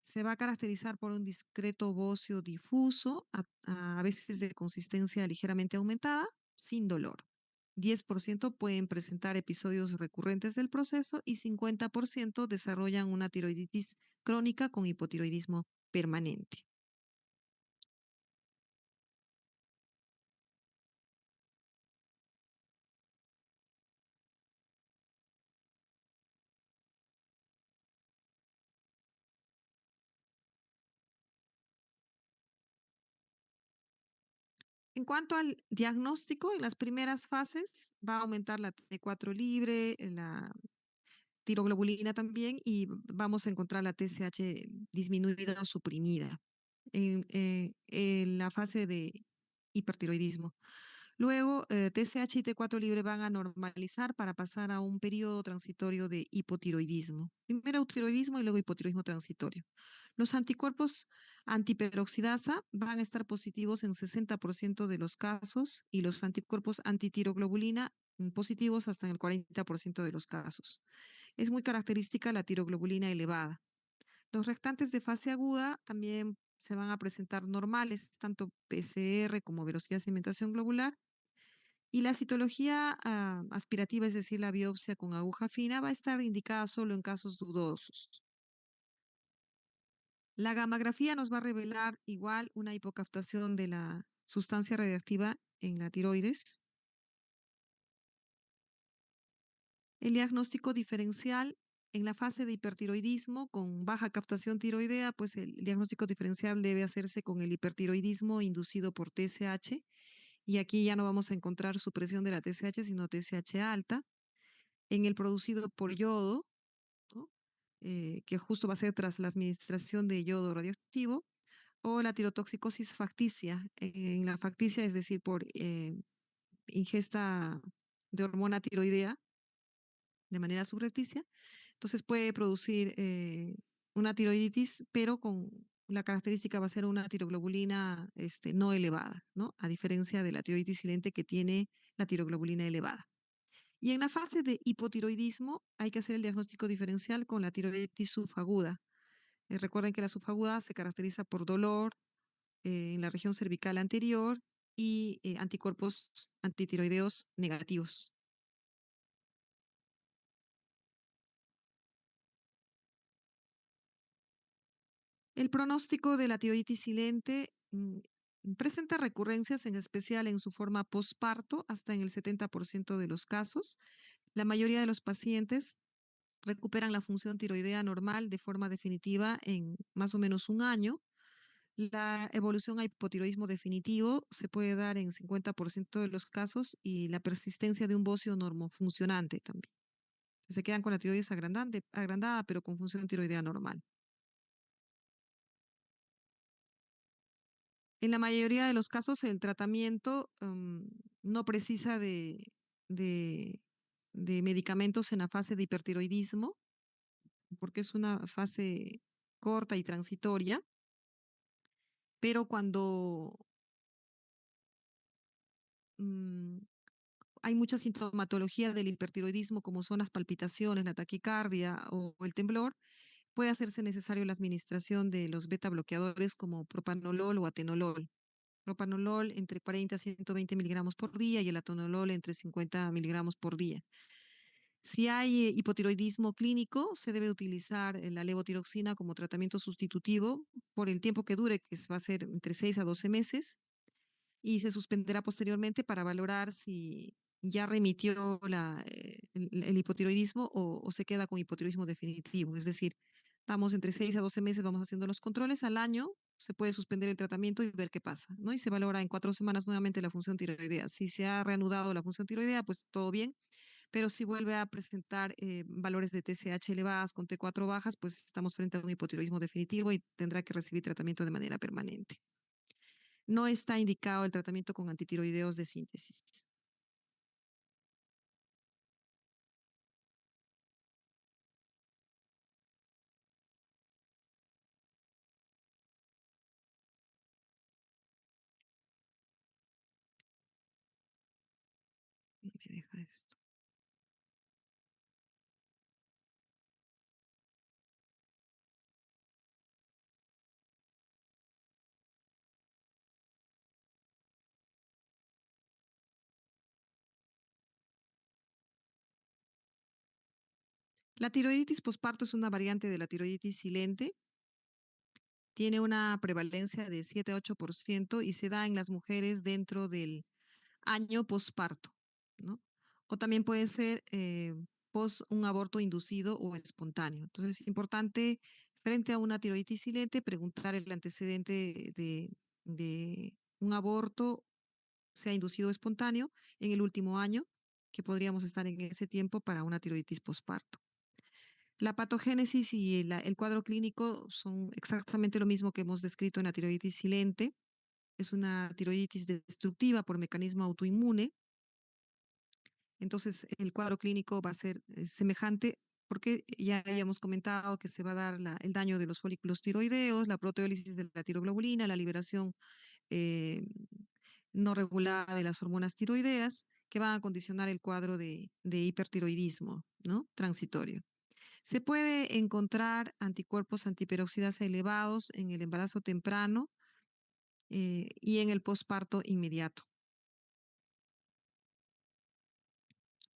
Se va a caracterizar por un discreto bocio difuso, a veces de consistencia ligeramente aumentada, sin dolor. 10% pueden presentar episodios recurrentes del proceso y 50% desarrollan una tiroiditis crónica con hipotiroidismo permanente. En cuanto al diagnóstico, en las primeras fases va a aumentar la T4 libre, la tiroglobulina también, y vamos a encontrar la TSH disminuida o suprimida en la fase de hipertiroidismo. Luego, TSH y T4 libre van a normalizar para pasar a un periodo transitorio de hipotiroidismo. Primero eutiroidismo y luego hipotiroidismo transitorio. Los anticuerpos antiperoxidasa van a estar positivos en 60% de los casos y los anticuerpos antitiroglobulina positivos hasta en el 40% de los casos. Es muy característica la tiroglobulina elevada. Los restantes de fase aguda también se van a presentar normales, tanto PCR como velocidad de segmentación globular. Y la citología aspirativa, es decir, la biopsia con aguja fina, va a estar indicada solo en casos dudosos. La gammagrafía nos va a revelar igual una hipocaptación de la sustancia radiactiva en la tiroides. El diagnóstico diferencial en la fase de hipertiroidismo con baja captación tiroidea, pues el diagnóstico diferencial debe hacerse con el hipertiroidismo inducido por TSH y aquí ya no vamos a encontrar supresión de la TSH, sino TSH alta. En el producido por yodo, ¿no? Que justo va a ser tras la administración de yodo radioactivo, o la tirotoxicosis facticia. En la facticia, es decir, por ingesta de hormona tiroidea de manera subrepticia, entonces puede producir una tiroiditis, pero con la característica va a ser una tiroglobulina no elevada, ¿no? A diferencia de la tiroiditis silente que tiene la tiroglobulina elevada. Y en la fase de hipotiroidismo hay que hacer el diagnóstico diferencial con la tiroiditis subaguda. Recuerden que la subaguda se caracteriza por dolor en la región cervical anterior y anticuerpos antitiroideos negativos. El pronóstico de la tiroiditis silente presenta recurrencias, en especial en su forma posparto, hasta en el 70% de los casos. La mayoría de los pacientes recuperan la función tiroidea normal de forma definitiva en más o menos un año. La evolución a hipotiroidismo definitivo se puede dar en 50% de los casos y la persistencia de un bocio normofuncionante también. Se quedan con la tiroides agrandada, pero con función tiroidea normal. En la mayoría de los casos, el tratamiento no precisa de de, de medicamentos en la fase de hipertiroidismo, porque es una fase corta y transitoria, pero cuando mm, hay mucha sintomatología del hipertiroidismo, como son las palpitaciones, la taquicardia o el temblor, puede hacerse necesario la administración de los beta bloqueadores como propanolol o atenolol. Propanolol entre 40 a 120 miligramos por día y el atenolol entre 50 miligramos por día. Si hay hipotiroidismo clínico, se debe utilizar la levotiroxina como tratamiento sustitutivo por el tiempo que dure, que va a ser entre 6 a 12 meses, y se suspenderá posteriormente para valorar si ya remitió el hipotiroidismo o se queda con hipotiroidismo definitivo. Es decir, vamos entre 6 a 12 meses, vamos haciendo los controles al año, se puede suspender el tratamiento y ver qué pasa, ¿no? Y se valora en 4 semanas nuevamente la función tiroidea. Si se ha reanudado la función tiroidea, pues todo bien, pero si vuelve a presentar valores de TSH elevadas con T4 bajas, pues estamos frente a un hipotiroidismo definitivo y tendrá que recibir tratamiento de manera permanente. No está indicado el tratamiento con antitiroideos de síntesis. Me deja esto. La tiroiditis posparto es una variante de la tiroiditis silente. Tiene una prevalencia de 7 a 8% y se da en las mujeres dentro del año posparto, ¿no? O también puede ser pos un aborto inducido o espontáneo. Entonces, es importante frente a una tiroiditis silente preguntar el antecedente de un aborto, sea inducido o espontáneo, en el último año, que podríamos estar en ese tiempo para una tiroiditis posparto. La patogénesis y el cuadro clínico son exactamente lo mismo que hemos descrito en la tiroiditis silente. Es una tiroiditis destructiva por mecanismo autoinmune. Entonces, el cuadro clínico va a ser semejante porque ya habíamos comentado que se va a dar el daño de los folículos tiroideos, la proteólisis de la tiroglobulina, la liberación eh, no regulada de las hormonas tiroideas, que van a condicionar el cuadro de hipertiroidismo, ¿no? Transitorio. Se puede encontrar anticuerpos antiperoxidasa elevados en el embarazo temprano y en el posparto inmediato.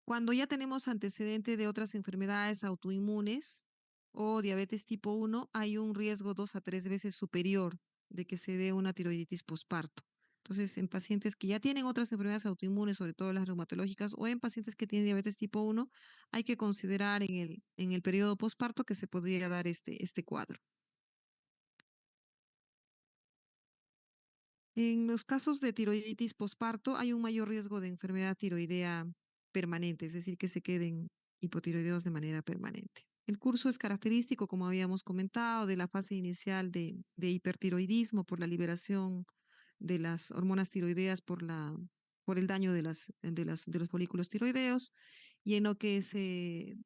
Cuando ya tenemos antecedente de otras enfermedades autoinmunes o diabetes tipo 1, hay un riesgo 2 a 3 veces superior de que se dé una tiroiditis posparto. Entonces, en pacientes que ya tienen otras enfermedades autoinmunes, sobre todo las reumatológicas, o en pacientes que tienen diabetes tipo 1, hay que considerar en el periodo posparto que se podría dar este cuadro. En los casos de tiroiditis posparto hay un mayor riesgo de enfermedad tiroidea permanente, es decir, que se queden hipotiroideos de manera permanente. El curso es característico, como habíamos comentado, de la fase inicial de hipertiroidismo por la liberación de las hormonas tiroideas por el daño de los folículos tiroideos y en lo que se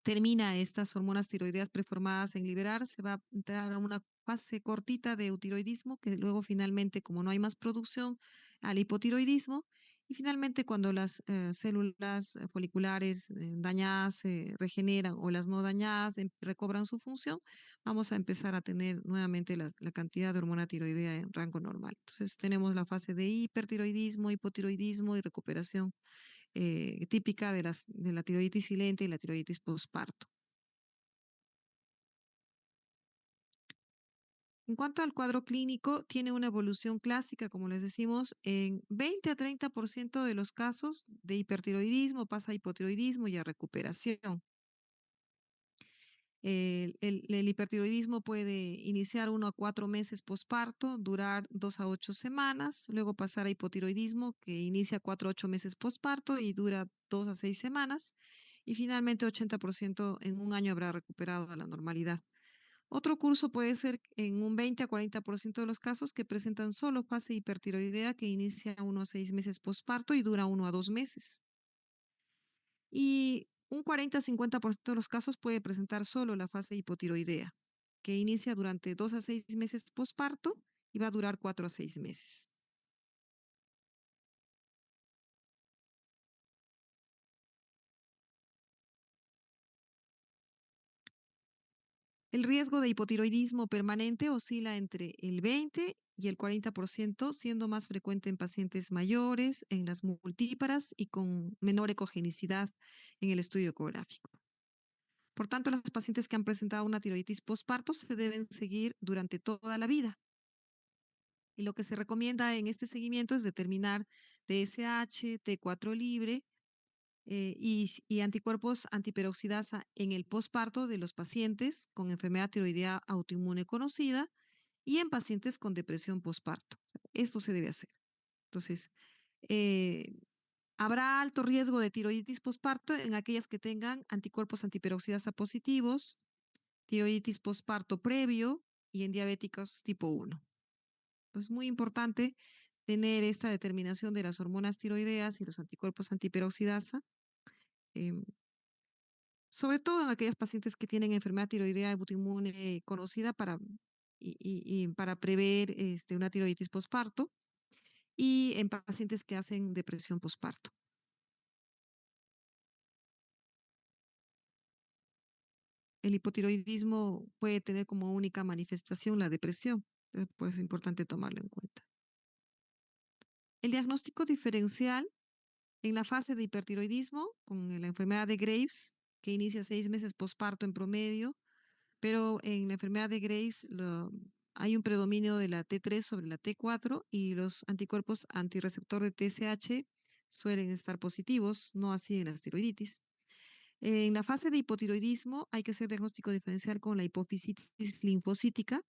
termina estas hormonas tiroideas preformadas en liberar, se va a entrar a una fase cortita de eutiroidismo, que luego finalmente, como no hay más producción, al hipotiroidismo. Y finalmente, cuando las células foliculares dañadas se regeneran o las no dañadas recobran su función, vamos a empezar a tener nuevamente la cantidad de hormona tiroidea en rango normal. Entonces, tenemos la fase de hipertiroidismo, hipotiroidismo y recuperación típica de la tiroiditis silente y la tiroiditis posparto. En cuanto al cuadro clínico, tiene una evolución clásica, como les decimos, en 20 a 30% de los casos de hipertiroidismo pasa a hipotiroidismo y a recuperación. El hipertiroidismo puede iniciar 1 a 4 meses posparto, durar 2 a 8 semanas, luego pasar a hipotiroidismo que inicia 4 a 8 meses posparto y dura 2 a 6 semanas, y finalmente 80% en un año habrá recuperado a la normalidad. Otro curso puede ser en un 20 a 40% de los casos que presentan solo fase hipertiroidea que inicia 1 a 6 meses posparto y dura 1 a 2 meses. Y un 40 a 50% de los casos puede presentar solo la fase hipotiroidea, que inicia durante 2 a 6 meses posparto y va a durar 4 a 6 meses. El riesgo de hipotiroidismo permanente oscila entre el 20 y el 40%, siendo más frecuente en pacientes mayores, en las multíparas y con menor ecogenicidad en el estudio ecográfico. Por tanto, las pacientes que han presentado una tiroiditis postparto se deben seguir durante toda la vida. Y lo que se recomienda en este seguimiento es determinar TSH, T4 libre y anticuerpos antiperoxidasa en el posparto de los pacientes con enfermedad tiroidea autoinmune conocida y en pacientes con depresión posparto. Esto se debe hacer. Entonces, eh, habrá alto riesgo de tiroiditis posparto en aquellas que tengan anticuerpos antiperoxidasa positivos, tiroiditis posparto previo y en diabéticos tipo 1. Es muy importante tener esta determinación de las hormonas tiroideas y los anticuerpos antiperoxidasa, em, sobre todo en aquellas pacientes que tienen enfermedad tiroidea autoinmune conocida y para prever una tiroiditis posparto y en pacientes que hacen depresión posparto. El hipotiroidismo puede tener como única manifestación la depresión, por eso es importante tomarlo en cuenta. El diagnóstico diferencial en la fase de hipertiroidismo con la enfermedad de Graves, que inicia 6 meses posparto en promedio, pero en la enfermedad de Graves hay un predominio de la T3 sobre la T4 y los anticuerpos antirreceptor de TSH suelen estar positivos, no así en las tiroiditis. En la fase de hipotiroidismo hay que hacer diagnóstico diferencial con la hipofisitis linfocítica,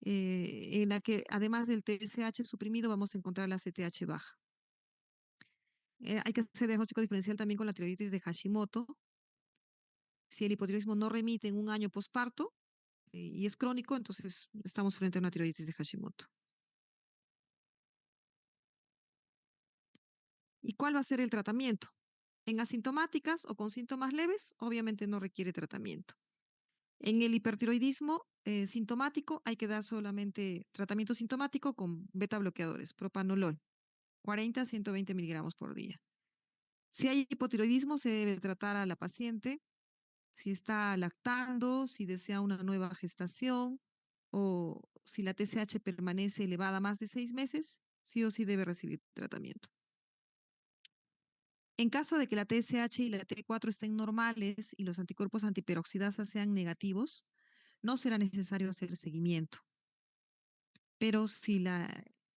en la que además del TSH suprimido vamos a encontrar la CTH baja. Hay que hacer diagnóstico diferencial también con la tiroiditis de Hashimoto. Si el hipotiroidismo no remite en un año posparto y es crónico, entonces estamos frente a una tiroiditis de Hashimoto. ¿Y cuál va a ser el tratamiento? En asintomáticas o con síntomas leves, obviamente no requiere tratamiento. En el hipertiroidismo sintomático hay que dar solamente tratamiento sintomático con beta bloqueadores, propanolol, 40 a 120 miligramos por día. Si hay hipotiroidismo, se debe tratar a la paciente si está lactando, si desea una nueva gestación o si la TSH permanece elevada más de 6 meses, sí o sí debe recibir tratamiento. En caso de que la TSH y la T4 estén normales y los anticuerpos antiperoxidasa sean negativos, no será necesario hacer seguimiento. Pero si la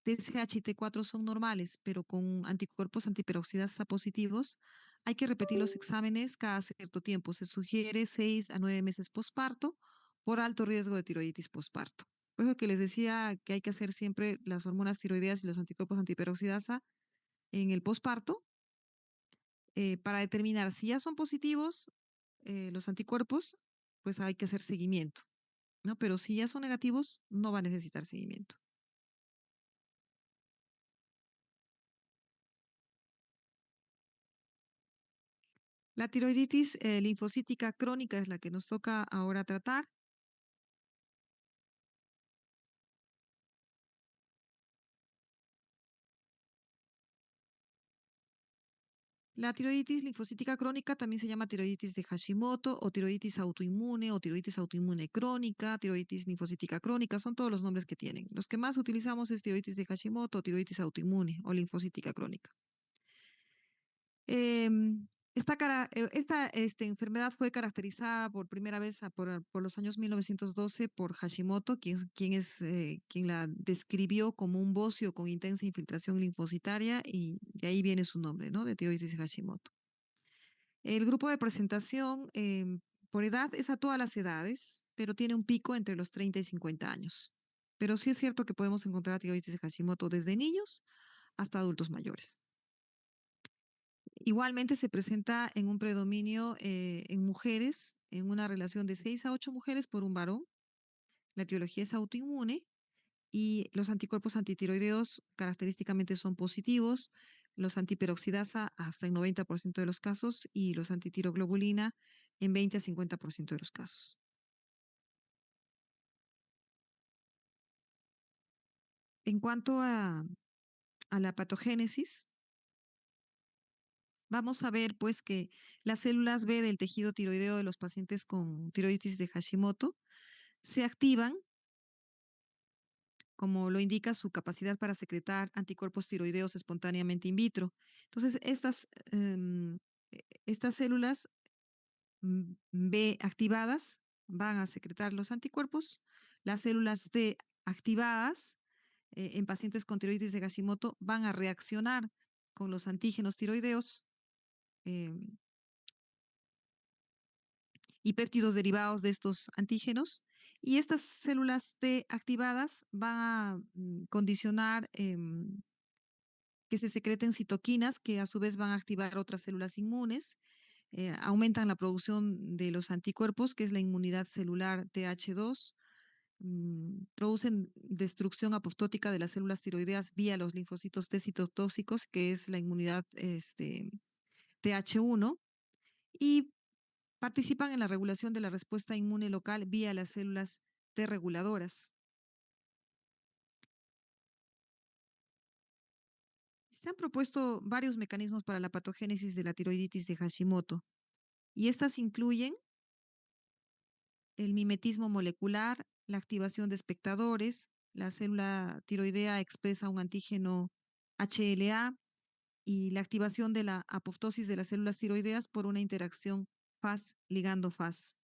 TSH y T4 son normales, pero con anticuerpos antiperoxidasa positivos, hay que repetir los exámenes cada cierto tiempo. Se sugiere 6 a 9 meses posparto por alto riesgo de tiroiditis posparto. Por eso que les decía que hay que hacer siempre las hormonas tiroideas y los anticuerpos antiperoxidasa en el posparto para determinar si ya son positivos los anticuerpos, pues hay que hacer seguimiento, ¿no? Pero si ya son negativos, no va a necesitar seguimiento. La tiroiditis linfocítica crónica es la que nos toca ahora tratar. La tiroiditis linfocítica crónica también se llama tiroiditis de Hashimoto o tiroiditis autoinmune crónica, tiroiditis linfocítica crónica, son todos los nombres que tienen. Los que más utilizamos es tiroiditis de Hashimoto o tiroiditis autoinmune o linfocítica crónica. Esta enfermedad fue caracterizada por primera vez por los años 1912 por Hashimoto, quien la describió como un bocio con intensa infiltración linfocitaria y de ahí viene su nombre, ¿no? De tiroides de Hashimoto. El grupo de presentación por edad es a todas las edades, pero tiene un pico entre los 30 y 50 años. Pero sí es cierto que podemos encontrar tiroides de Hashimoto desde niños hasta adultos mayores. Igualmente se presenta en un predominio en mujeres, en una relación de 6 a 8 mujeres por un varón. La etiología es autoinmune y los anticuerpos antitiroideos característicamente son positivos, los antiperoxidasa hasta en 90% de los casos y los antitiroglobulina en 20 a 50% de los casos. En cuanto a la patogénesis, vamos a ver pues que las células B del tejido tiroideo de los pacientes con tiroiditis de Hashimoto se activan, como lo indica su capacidad para secretar anticuerpos tiroideos espontáneamente in vitro. Entonces, estas células B activadas van a secretar los anticuerpos, las células T activadas en pacientes con tiroides de Hashimoto van a reaccionar con los antígenos tiroideos em, y péptidos derivados de estos antígenos. Y estas células T activadas van a condicionar que se secreten citoquinas que a su vez van a activar otras células inmunes, aumentan la producción de los anticuerpos, que es la inmunidad celular TH2, producen destrucción apoptótica de las células tiroideas vía los linfocitos T citotóxicos, que es la inmunidad TH1, y participan en la regulación de la respuesta inmune local vía las células T reguladoras. Se han propuesto varios mecanismos para la patogénesis de la tiroiditis de Hashimoto, y estas incluyen el mimetismo molecular, la activación de espectadores, la célula tiroidea expresa un antígeno HLA y la activación de la apoptosis de las células tiroideas por una interacción FAS ligando FAS.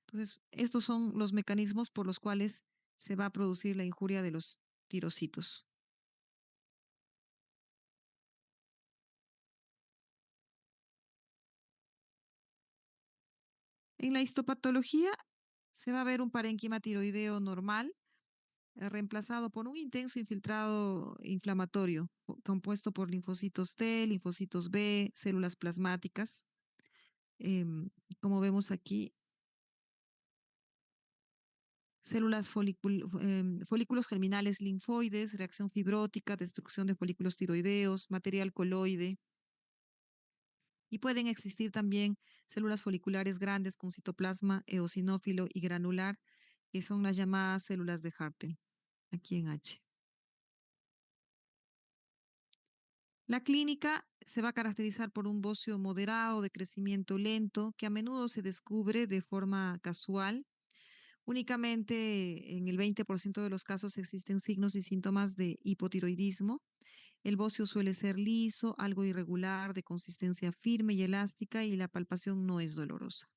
Entonces, estos son los mecanismos por los cuales se va a producir la injuria de los tirocitos. En la histopatología se va a ver un parénquima tiroideo normal reemplazado por un intenso infiltrado inflamatorio compuesto por linfocitos T, linfocitos B, células plasmáticas. em, Como vemos aquí, células folículos germinales linfoides, reacción fibrótica, destrucción de folículos tiroideos, material coloide. Y pueden existir también células foliculares grandes con citoplasma eosinófilo y granular, que son las llamadas células de Hartel, aquí en H. La clínica se va a caracterizar por un bocio moderado de crecimiento lento que a menudo se descubre de forma casual. Únicamente en el 20% de los casos existen signos y síntomas de hipotiroidismo. El bocio suele ser liso, algo irregular, de consistencia firme y elástica y la palpación no es dolorosa.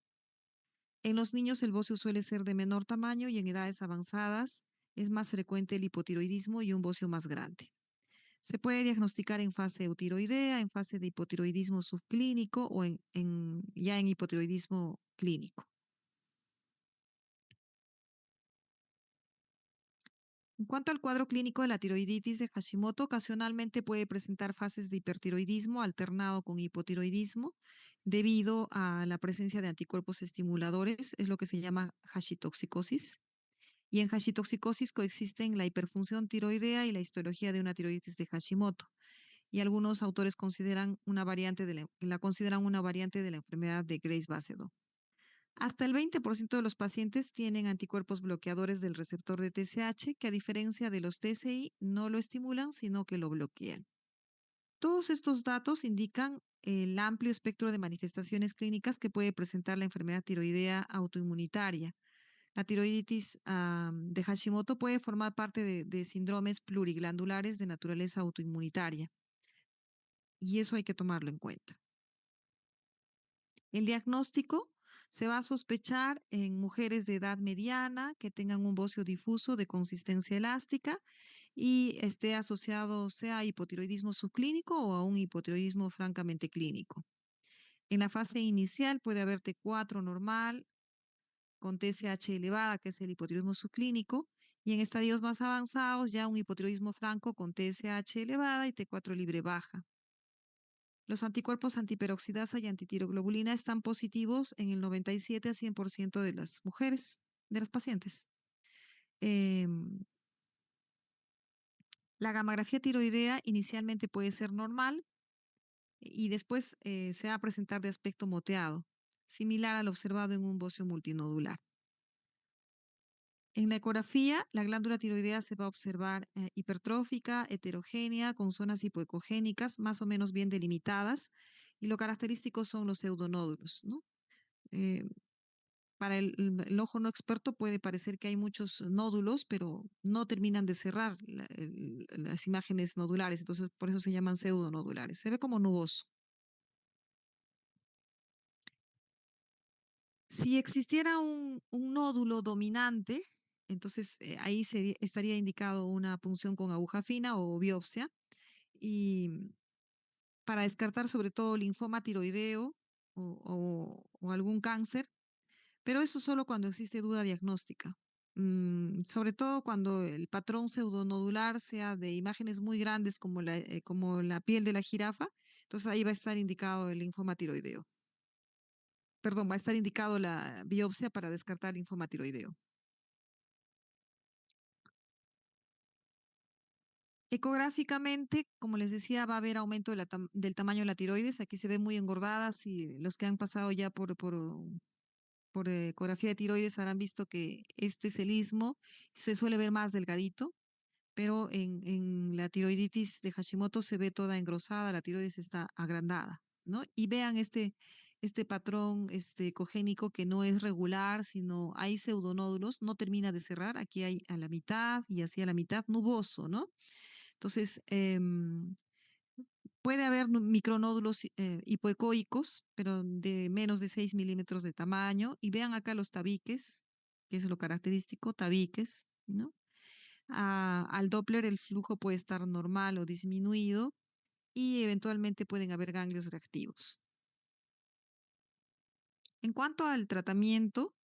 En los niños el bocio suele ser de menor tamaño y en edades avanzadas es más frecuente el hipotiroidismo y un bocio más grande. Se puede diagnosticar en fase eutiroidea, en fase de hipotiroidismo subclínico o ya en hipotiroidismo clínico. En cuanto al cuadro clínico de la tiroiditis de Hashimoto, ocasionalmente puede presentar fases de hipertiroidismo alternado con hipotiroidismo debido a la presencia de anticuerpos estimuladores, es lo que se llama hashitoxicosis. Y en hashitoxicosis coexisten la hiperfunción tiroidea y la histología de una tiroiditis de Hashimoto. Y algunos autores consideran la consideran una variante de la enfermedad de Graves-Basedow. Hasta el 20% de los pacientes tienen anticuerpos bloqueadores del receptor de TSH que a diferencia de los TSI no lo estimulan, sino que lo bloquean. Todos estos datos indican el amplio espectro de manifestaciones clínicas que puede presentar la enfermedad tiroidea autoinmunitaria. La tiroiditis de Hashimoto puede formar parte de síndromes pluriglandulares de naturaleza autoinmunitaria y eso hay que tomarlo en cuenta. El diagnóstico se va a sospechar en mujeres de edad mediana que tengan un bocio difuso de consistencia elástica y esté asociado sea a hipotiroidismo subclínico o a un hipotiroidismo francamente clínico. En la fase inicial puede haber T4 normal con TSH elevada, que es el hipotiroidismo subclínico, y en estadios más avanzados ya un hipotiroidismo franco con TSH elevada y T4 libre baja. Los anticuerpos antiperoxidasa y antitiroglobulina están positivos en el 97 a 100% de las mujeres, de las pacientes. Em, la gamografía tiroidea inicialmente puede ser normal y después se va a presentar de aspecto moteado, similar al observado en un bocio multinodular. En la ecografía, la glándula tiroidea se va a observar hipertrófica, heterogénea, con zonas hipoecogénicas más o menos bien delimitadas, y lo característico son los pseudonódulos, ¿no? Eh, para el ojo no experto puede parecer que hay muchos nódulos, pero no terminan de cerrar las imágenes nodulares, entonces por eso se llaman pseudonodulares. Se ve como nuboso. Si existiera un nódulo dominante, entonces ahí estaría indicado una punción con aguja fina o biopsia y para descartar sobre todo linfoma tiroideo o algún cáncer, pero eso solo cuando existe duda diagnóstica. Sobre todo cuando el patrón pseudonodular sea de imágenes muy grandes como la piel de la jirafa, entonces ahí va a estar indicado el linfoma tiroideo. Perdón, va a estar indicado la biopsia para descartar linfoma tiroideo. Ecográficamente, como les decía, va a haber aumento del tamaño de la tiroides. Aquí se ven muy engordadas y los que han pasado ya por ecografía de tiroides habrán visto que este celismo se suele ver más delgadito, pero en la tiroiditis de Hashimoto se ve toda engrosada, la tiroides está agrandada, ¿no? Y vean este patrón ecogénico que no es regular, sino hay pseudonódulos, no termina de cerrar, aquí hay a la mitad y así a la mitad, nuboso, ¿no? Entonces, puede haber micronódulos hipoecoicos, pero de menos de 6 milímetros de tamaño. Y vean acá los tabiques, que es lo característico, tabiques, ¿no? Al Doppler el flujo puede estar normal o disminuido y eventualmente pueden haber ganglios reactivos. En cuanto al tratamiento,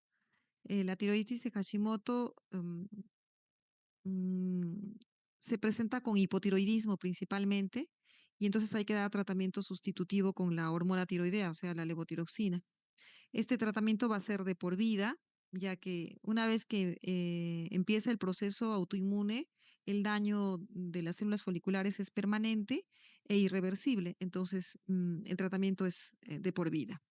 la tiroiditis de Hashimoto mm, se presenta con hipotiroidismo principalmente, y entonces hay que dar tratamiento sustitutivo con la hormona tiroidea, o sea, la levotiroxina. Este tratamiento va a ser de por vida, ya que una vez que empieza el proceso autoinmune, el daño de las células foliculares es permanente e irreversible, entonces el tratamiento es de por vida.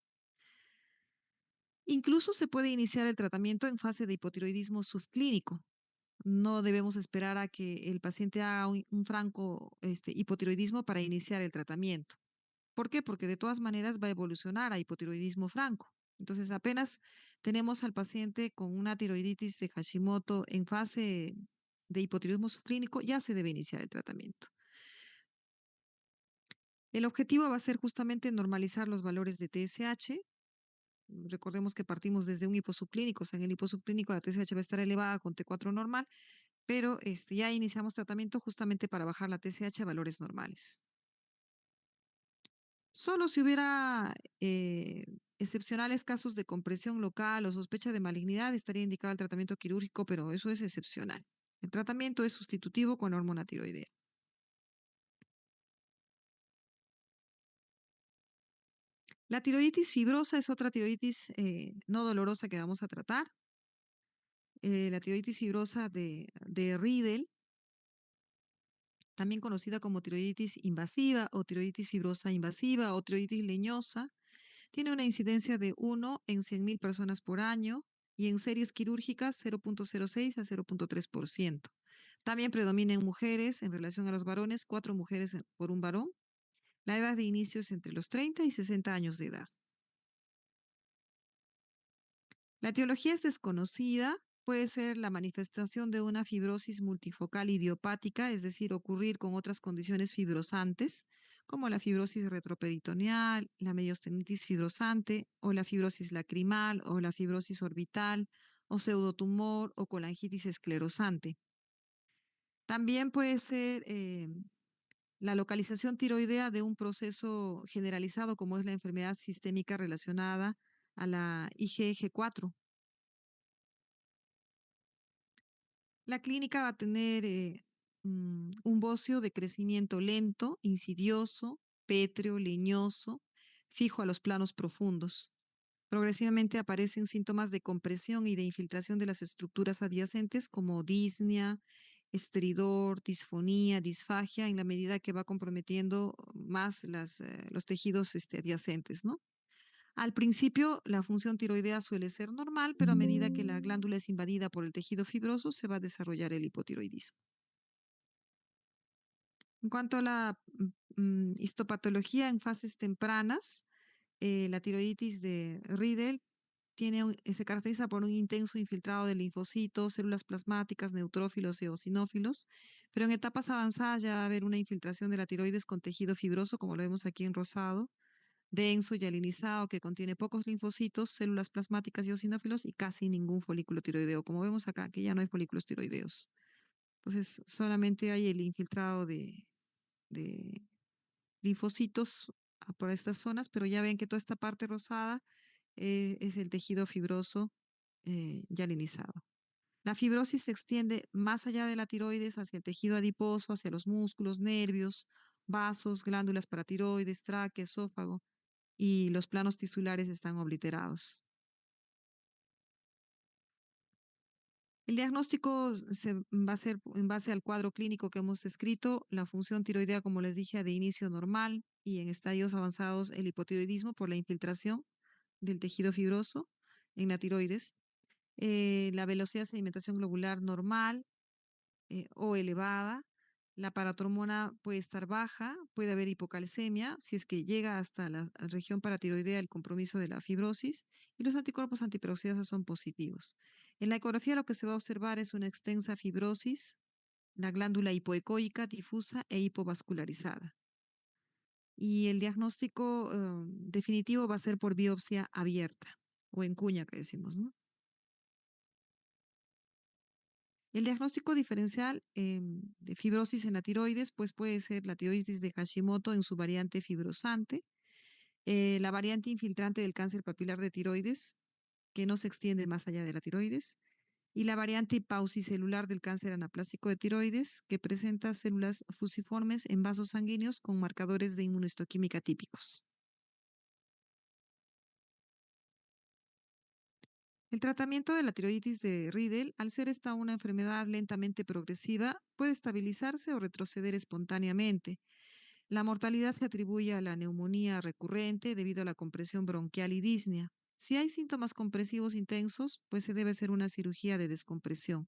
Incluso se puede iniciar el tratamiento en fase de hipotiroidismo subclínico. No debemos esperar a que el paciente haga un franco hipotiroidismo para iniciar el tratamiento. ¿Por qué? Porque de todas maneras va a evolucionar a hipotiroidismo franco. Entonces, apenas tenemos al paciente con una tiroiditis de Hashimoto en fase de hipotiroidismo subclínico, ya se debe iniciar el tratamiento. El objetivo va a ser justamente normalizar los valores de TSH. Recordemos que partimos desde un hiposubclínico, o sea, en el hiposubclínico la TSH va a estar elevada con T4 normal, pero ya iniciamos tratamiento justamente para bajar la TSH a valores normales. Solo si hubiera excepcionales casos de compresión local o sospecha de malignidad, estaría indicado el tratamiento quirúrgico, pero eso es excepcional. El tratamiento es sustitutivo con la hormona tiroidea. La tiroiditis fibrosa es otra tiroiditis no dolorosa que vamos a tratar. La tiroiditis fibrosa de Riedel, también conocida como tiroiditis invasiva o tiroiditis fibrosa invasiva o tiroiditis leñosa, tiene una incidencia de 1 en 100.000 personas por año y en series quirúrgicas 0,06 a 0,3%. También predomina en mujeres en relación a los varones, 4 mujeres por un varón. La edad de inicio es entre los 30 y 60 años de edad. La etiología es desconocida, puede ser la manifestación de una fibrosis multifocal idiopática, es decir, ocurrir con otras condiciones fibrosantes, como la fibrosis retroperitoneal, la mediostenitis fibrosante, o la fibrosis lacrimal, o la fibrosis orbital, o pseudotumor, o colangitis esclerosante. También puede ser la localización tiroidea de un proceso generalizado, como es la enfermedad sistémica relacionada a la IgG4. La clínica va a tener un bocio de crecimiento lento, insidioso, pétreo, leñoso, fijo a los planos profundos. Progresivamente aparecen síntomas de compresión y de infiltración de las estructuras adyacentes como disnea, estridor, disfonía, disfagia, en la medida que va comprometiendo más los tejidos adyacentes, ¿no? Al principio, la función tiroidea suele ser normal, pero a medida que la glándula es invadida por el tejido fibroso, se va a desarrollar el hipotiroidismo. En cuanto a la histopatología en fases tempranas, la tiroiditis de Riedel se caracteriza por un intenso infiltrado de linfocitos, células plasmáticas, neutrófilos y eosinófilos, pero en etapas avanzadas ya va a haber una infiltración de la tiroides con tejido fibroso, como lo vemos aquí en rosado, denso y alinizado, que contiene pocos linfocitos, células plasmáticas y eosinófilos y casi ningún folículo tiroideo, como vemos acá, que ya no hay folículos tiroideos. Entonces, solamente hay el infiltrado de linfocitos por estas zonas, pero ya ven que toda esta parte rosada es el tejido fibroso ya linizado. La fibrosis se extiende más allá de la tiroides hacia el tejido adiposo, hacia los músculos, nervios, vasos, glándulas paratiroides, tráquea, esófago, y los planos tisulares están obliterados. El diagnóstico se va a ser en base al cuadro clínico que hemos descrito, la función tiroidea, como les dije, de inicio normal y en estadios avanzados el hipotiroidismo por la infiltración del tejido fibroso en la tiroides, la velocidad de sedimentación globular normal o elevada, la paratormona puede estar baja, puede haber hipocalcemia si es que llega hasta la región paratiroidea el compromiso de la fibrosis y los anticuerpos antiperoxidasa son positivos. En la ecografía lo que se va a observar es una extensa fibrosis, la glándula hipoecoica, difusa e hipovascularizada. Y el diagnóstico definitivo va a ser por biopsia abierta o en cuña que decimos, ¿no? El diagnóstico diferencial de fibrosis en la tiroides, pues puede ser la tiroides de Hashimoto en su variante fibrosante, la variante infiltrante del cáncer papilar de tiroides, que no se extiende más allá de la tiroides, y la variante paucicelular del cáncer anaplásico de tiroides, que presenta células fusiformes en vasos sanguíneos con marcadores de inmunohistoquímica típicos. El tratamiento de la tiroiditis de Riedel, al ser esta una enfermedad lentamente progresiva, puede estabilizarse o retroceder espontáneamente. La mortalidad se atribuye a la neumonía recurrente debido a la compresión bronquial y disnea. Si hay síntomas compresivos intensos, pues se debe hacer una cirugía de descompresión.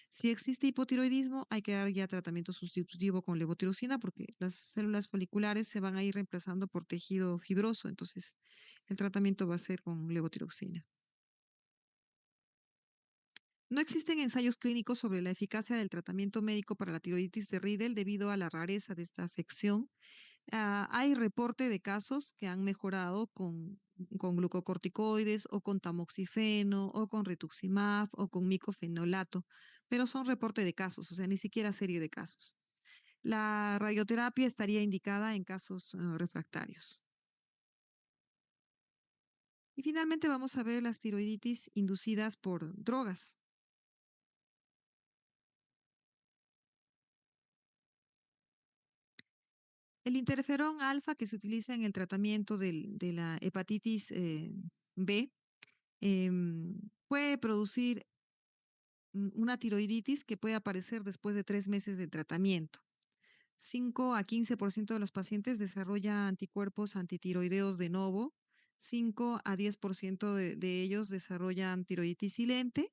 Si existe hipotiroidismo, hay que dar ya tratamiento sustitutivo con levotiroxina porque las células foliculares se van a ir reemplazando por tejido fibroso. Entonces, el tratamiento va a ser con levotiroxina. No existen ensayos clínicos sobre la eficacia del tratamiento médico para la tiroiditis de Riedel debido a la rareza de esta afección. Hay reporte de casos que han mejorado con glucocorticoides o con tamoxifeno o con rituximab o con micofenolato, pero son reporte de casos, o sea, ni siquiera serie de casos. La radioterapia estaría indicada en casos refractarios. Y finalmente vamos a ver las tiroiditis inducidas por drogas. El interferón alfa que se utiliza en el tratamiento de la hepatitis B puede producir una tiroiditis que puede aparecer después de 3 meses de tratamiento. 5 a 15% de los pacientes desarrollan anticuerpos antitiroideos de novo. 5 a 10% de ellos desarrollan tiroiditis silente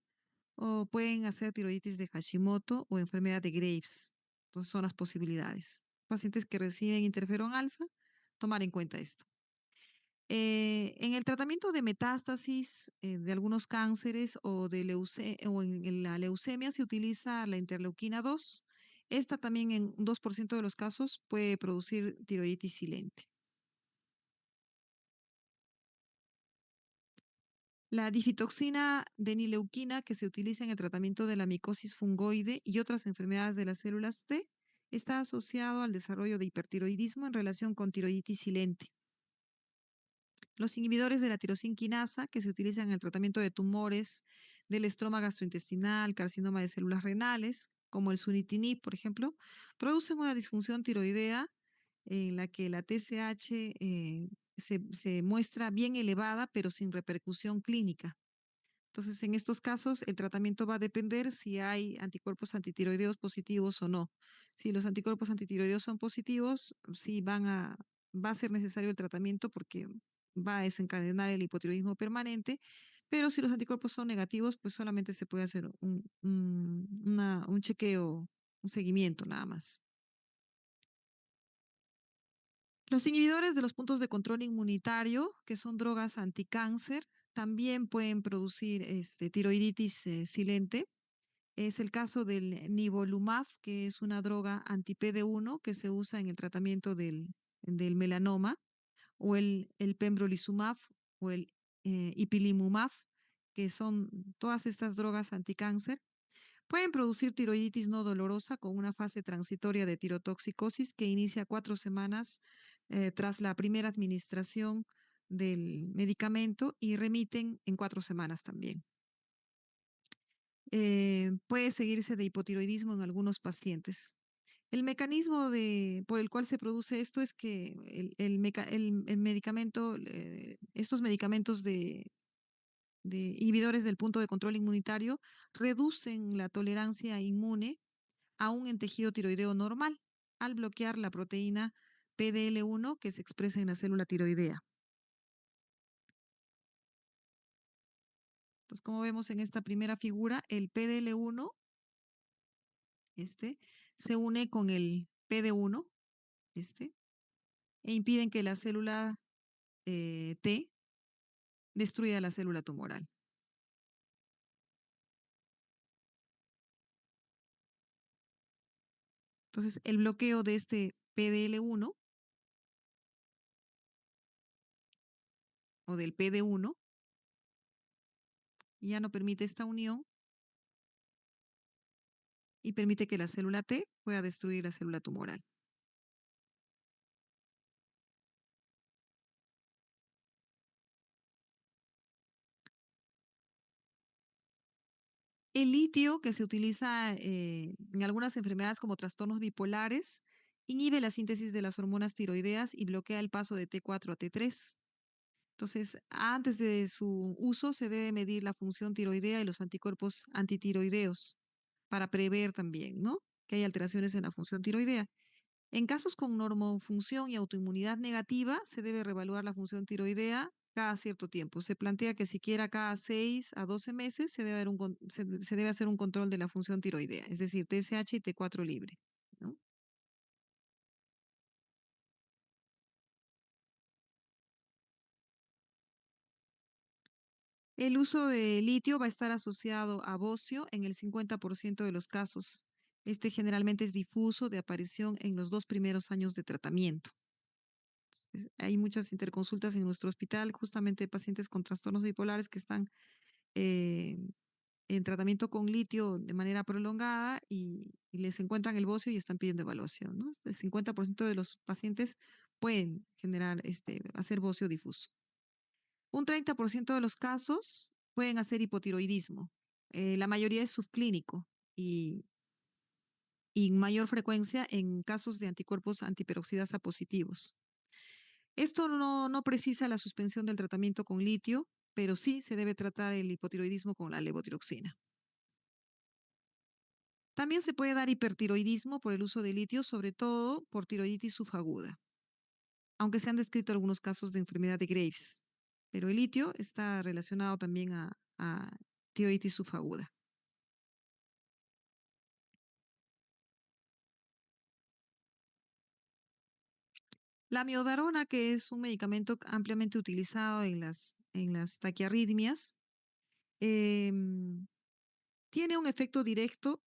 o pueden hacer tiroiditis de Hashimoto o enfermedad de Graves. Entonces son las posibilidades. Pacientes que reciben interferón alfa, tomar en cuenta esto. En el tratamiento de metástasis de algunos cánceres o en la leucemia se utiliza la interleuquina 2. Esta también en un 2% de los casos puede producir tiroiditis silente. La difitoxina denileuquina que se utiliza en el tratamiento de la micosis fungoide y otras enfermedades de las células T está asociado al desarrollo de hipertiroidismo en relación con tiroiditis silente. Los inhibidores de la tirosinquinasa que se utilizan en el tratamiento de tumores del estroma gastrointestinal, carcinoma de células renales, como el sunitinib, por ejemplo, producen una disfunción tiroidea en la que la TSH se muestra bien elevada, pero sin repercusión clínica. Entonces, en estos casos, el tratamiento va a depender si hay anticuerpos antitiroideos positivos o no. Si los anticuerpos antitiroideos son positivos, sí va a ser necesario el tratamiento porque va a desencadenar el hipotiroidismo permanente, pero si los anticuerpos son negativos, pues solamente se puede hacer un chequeo, un seguimiento nada más. Los inhibidores de los puntos de control inmunitario, que son drogas anticáncer, también pueden producir tiroiditis silente. Es el caso del nivolumab, que es una droga anti-PD1 que se usa en el tratamiento del melanoma, o el pembrolizumab o el ipilimumab, que son todas estas drogas anticáncer. Pueden producir tiroiditis no dolorosa con una fase transitoria de tirotoxicosis que inicia 4 semanas tras la primera administración del medicamento y remiten en 4 semanas también. Puede seguirse de hipotiroidismo en algunos pacientes. El mecanismo por el cual se produce esto es que el medicamento, estos medicamentos de inhibidores del punto de control inmunitario reducen la tolerancia inmune aún en tejido tiroideo normal al bloquear la proteína PDL1 que se expresa en la célula tiroidea. Entonces, como vemos en esta primera figura, el PDL1 se une con el PD1 e impiden que la célula T destruya la célula tumoral. Entonces, el bloqueo de este PDL1 o del PD1 ya no permite esta unión y permite que la célula T pueda destruir la célula tumoral. El litio, que se utiliza en algunas enfermedades como trastornos bipolares, inhibe la síntesis de las hormonas tiroideas y bloquea el paso de T4 a T3. Entonces, antes de su uso se debe medir la función tiroidea y los anticuerpos antitiroideos para prever también, ¿no? Que hay alteraciones en la función tiroidea. En casos con normofunción y autoinmunidad negativa, se debe reevaluar la función tiroidea cada cierto tiempo. Se plantea que siquiera cada 6 a 12 meses se debe hacer un control de la función tiroidea, es decir, TSH y T4 libre, ¿no? El uso de litio va a estar asociado a bocio en el 50% de los casos. Este generalmente es difuso de aparición en los 2 primeros años de tratamiento. Hay muchas interconsultas en nuestro hospital, justamente de pacientes con trastornos bipolares que están eh, en tratamiento con litio de manera prolongada y les encuentran el bocio y están pidiendo evaluación, ¿no? El 50% de los pacientes pueden hacer bocio difuso. Un 30% de los casos pueden hacer hipotiroidismo. La mayoría es subclínico y en mayor frecuencia en casos de anticuerpos antiperoxidasa positivos. Esto no precisa la suspensión del tratamiento con litio, pero sí se debe tratar el hipotiroidismo con la levotiroxina. También se puede dar hipertiroidismo por el uso de litio, sobre todo por tiroiditis subaguda, aunque se han descrito algunos casos de enfermedad de Graves, pero el litio está relacionado también a tiroiditis subaguda. La miodarona, que es un medicamento ampliamente utilizado en las taquiarritmias, em, tiene un efecto directo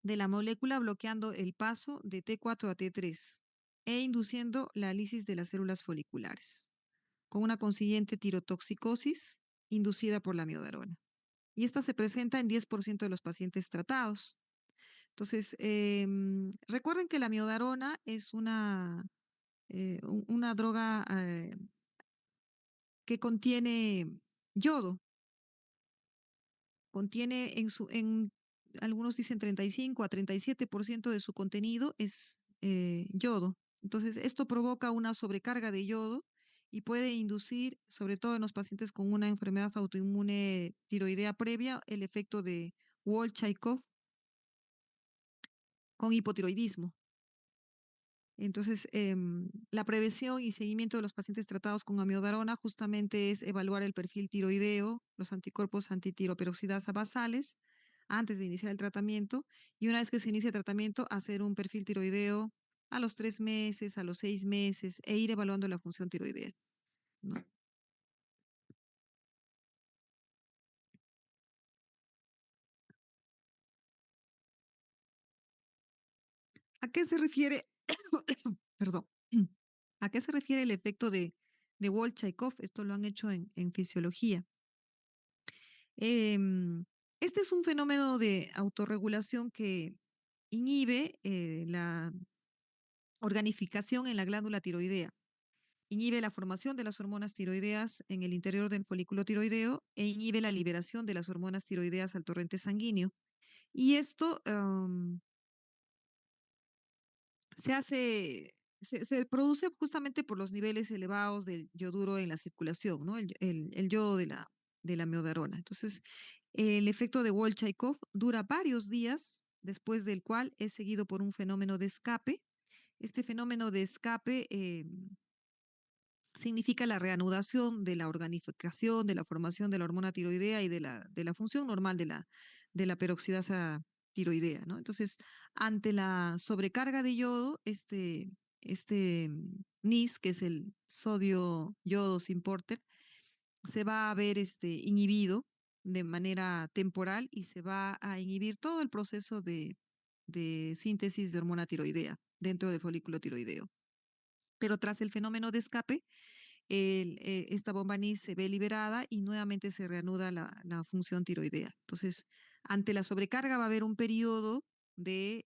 de la molécula bloqueando el paso de T4 a T3 e induciendo la lisis de las células foliculares, con una consiguiente tirotoxicosis inducida por la miodarona. Y esta se presenta en 10% de los pacientes tratados. Entonces, recuerden que la miodarona es una droga que contiene yodo, contiene algunos dicen 35 a 37% de su contenido es yodo. Entonces, esto provoca una sobrecarga de yodo y puede inducir, sobre todo en los pacientes con una enfermedad autoinmune tiroidea previa, el efecto de Wall-Chaikov con hipotiroidismo. Entonces, la prevención y seguimiento de los pacientes tratados con amiodarona justamente es evaluar el perfil tiroideo, los anticuerpos antitiroperoxidasa basales antes de iniciar el tratamiento y una vez que se inicia el tratamiento, hacer un perfil tiroideo a los 3 meses, a los 6 meses e ir evaluando la función tiroidea, ¿no? ¿A qué se refiere? Perdón. ¿A qué se refiere el efecto de Wall-Chaikov? Esto lo han hecho en fisiología. Em, este es un fenómeno de autorregulación que inhibe la organificación en la glándula tiroidea, inhibe la formación de las hormonas tiroideas en el interior del folículo tiroideo e inhibe la liberación de las hormonas tiroideas al torrente sanguíneo. Y esto se produce justamente por los niveles elevados del yoduro en la circulación, ¿no? El yodo de la miodarona. Entonces, el efecto de Wall-Chaikov dura varios días, después del cual es seguido por un fenómeno de escape. Este fenómeno de escape significa la reanudación de la organificación, de la formación de la hormona tiroidea y de la función normal de la peroxidasa tiroidea, ¿no? Entonces, ante la sobrecarga de yodo, este NIS, que es el sodio yodo importer, se va a ver inhibido de manera temporal y se va a inhibir todo el proceso de síntesis de hormona tiroidea dentro del folículo tiroideo. Pero tras el fenómeno de escape, esta bomba NIS se ve liberada y nuevamente se reanuda la función tiroidea. Entonces, ante la sobrecarga va a haber un periodo de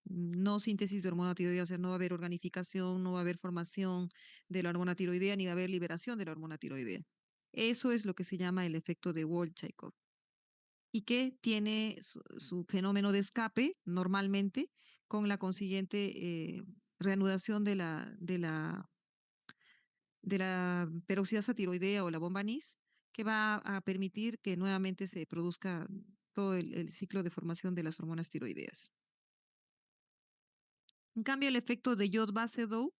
no síntesis de hormona tiroidea, o sea, no va a haber organificación, no va a haber formación de la hormona tiroidea, ni va a haber liberación de la hormona tiroidea. Eso es lo que se llama el efecto de Wall-Chaikov y que tiene su fenómeno de escape normalmente con la consiguiente reanudación de la peroxidasa tiroidea o la bomba NIS, que va a permitir que nuevamente se produzca todo el ciclo de formación de las hormonas tiroideas. En cambio, el efecto de Yod base Dow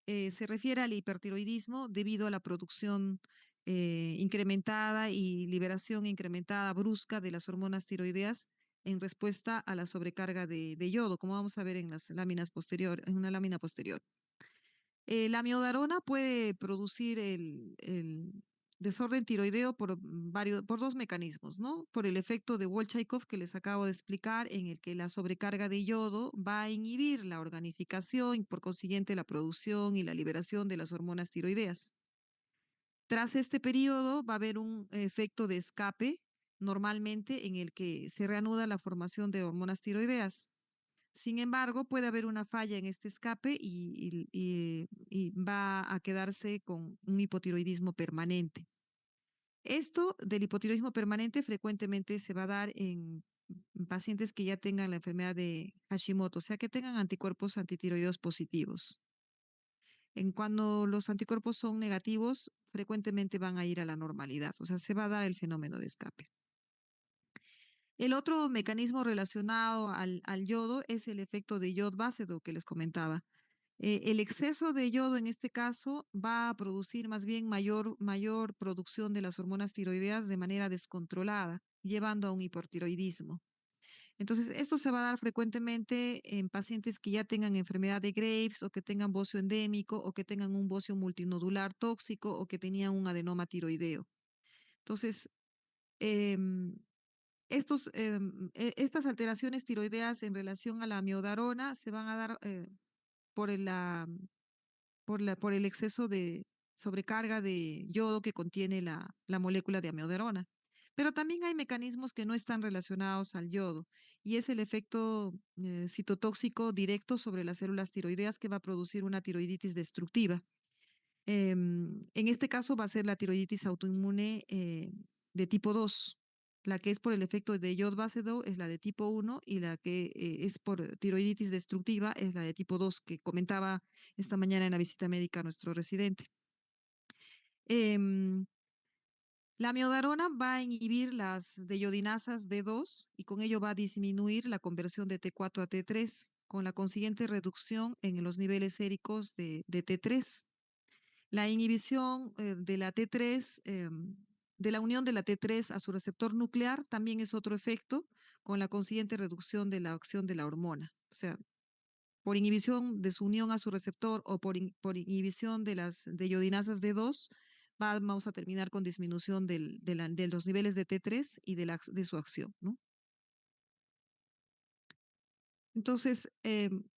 se refiere al hipertiroidismo debido a la producción incrementada y liberación incrementada brusca de las hormonas tiroideas en respuesta a la sobrecarga de yodo, como vamos a ver en las láminas en una lámina posterior. La miodarona puede producir el desorden tiroideo por dos mecanismos, ¿no? Por el efecto de Wall-Chaikov que les acabo de explicar, en el que la sobrecarga de yodo va a inhibir la organificación y por consiguiente la producción y la liberación de las hormonas tiroideas. Tras este periodo va a haber un efecto de escape normalmente en el que se reanuda la formación de hormonas tiroideas. Sin embargo, puede haber una falla en este escape y va a quedarse con un hipotiroidismo permanente. Esto del hipotiroidismo permanente frecuentemente se va a dar en pacientes que ya tengan la enfermedad de Hashimoto, o sea, que tengan anticuerpos antitiroideos positivos. En cuando los anticuerpos son negativos, frecuentemente van a ir a la normalidad, o sea, se va a dar el fenómeno de escape. El otro mecanismo relacionado al yodo es el efecto de yod bácedo que les comentaba. El exceso de yodo en este caso va a producir más bien mayor producción de las hormonas tiroideas de manera descontrolada, llevando a un hipertiroidismo. Entonces, esto se va a dar frecuentemente en pacientes que ya tengan enfermedad de Graves o que tengan bocio endémico o que tengan un bocio multinodular tóxico o que tenían un adenoma tiroideo. Entonces, em, estas alteraciones tiroideas en relación a la amiodarona se van a dar por por el exceso de sobrecarga de yodo que contiene la molécula de amiodarona. Pero también hay mecanismos que no están relacionados al yodo y es el efecto citotóxico directo sobre las células tiroideas que va a producir una tiroiditis destructiva. En este caso va a ser la tiroiditis autoinmune de tipo 2. La que es por el efecto de Jod Basedow es la de tipo 1 y la que es por tiroiditis destructiva es la de tipo 2 que comentaba esta mañana en la visita médica a nuestro residente. Em, la amiodarona va a inhibir las deyodinasas D2 y con ello va a disminuir la conversión de T4 a T3 con la consiguiente reducción en los niveles séricos de T3. La inhibición de la T3, de la unión de la T3 a su receptor nuclear también es otro efecto con la consiguiente reducción de la acción de la hormona. O sea, por inhibición de su unión a su receptor o por inhibición de las de iodinasas D2, vamos a terminar con disminución de los niveles de T3 y de su acción, ¿no? Entonces,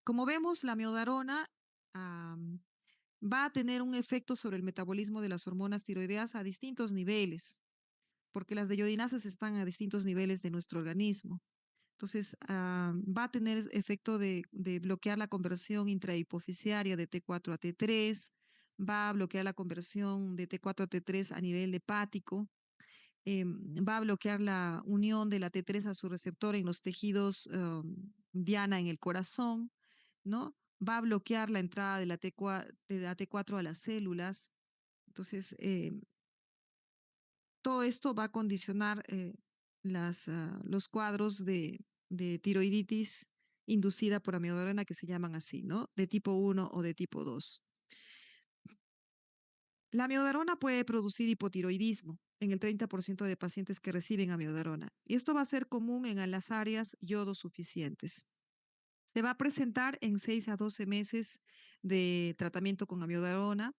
como vemos, la miodarona va a tener un efecto sobre el metabolismo de las hormonas tiroideas a distintos niveles, porque las deyodinasas están a distintos niveles de nuestro organismo. Entonces, va a tener efecto de bloquear la conversión intrahipoficiaria de T4 a T3, va a bloquear la conversión de T4 a T3 a nivel hepático, va a bloquear la unión de la T3 a su receptor en los tejidos diana en el corazón, ¿no? Va a bloquear la entrada de la T4 a las células. Entonces, todo esto va a condicionar los cuadros de tiroiditis inducida por amiodarona que se llaman así, ¿no? De tipo 1 o de tipo 2. La amiodarona puede producir hipotiroidismo en el 30% de pacientes que reciben amiodarona y esto va a ser común en las áreas yodo suficientes. Se va a presentar en 6 a 12 meses de tratamiento con amiodarona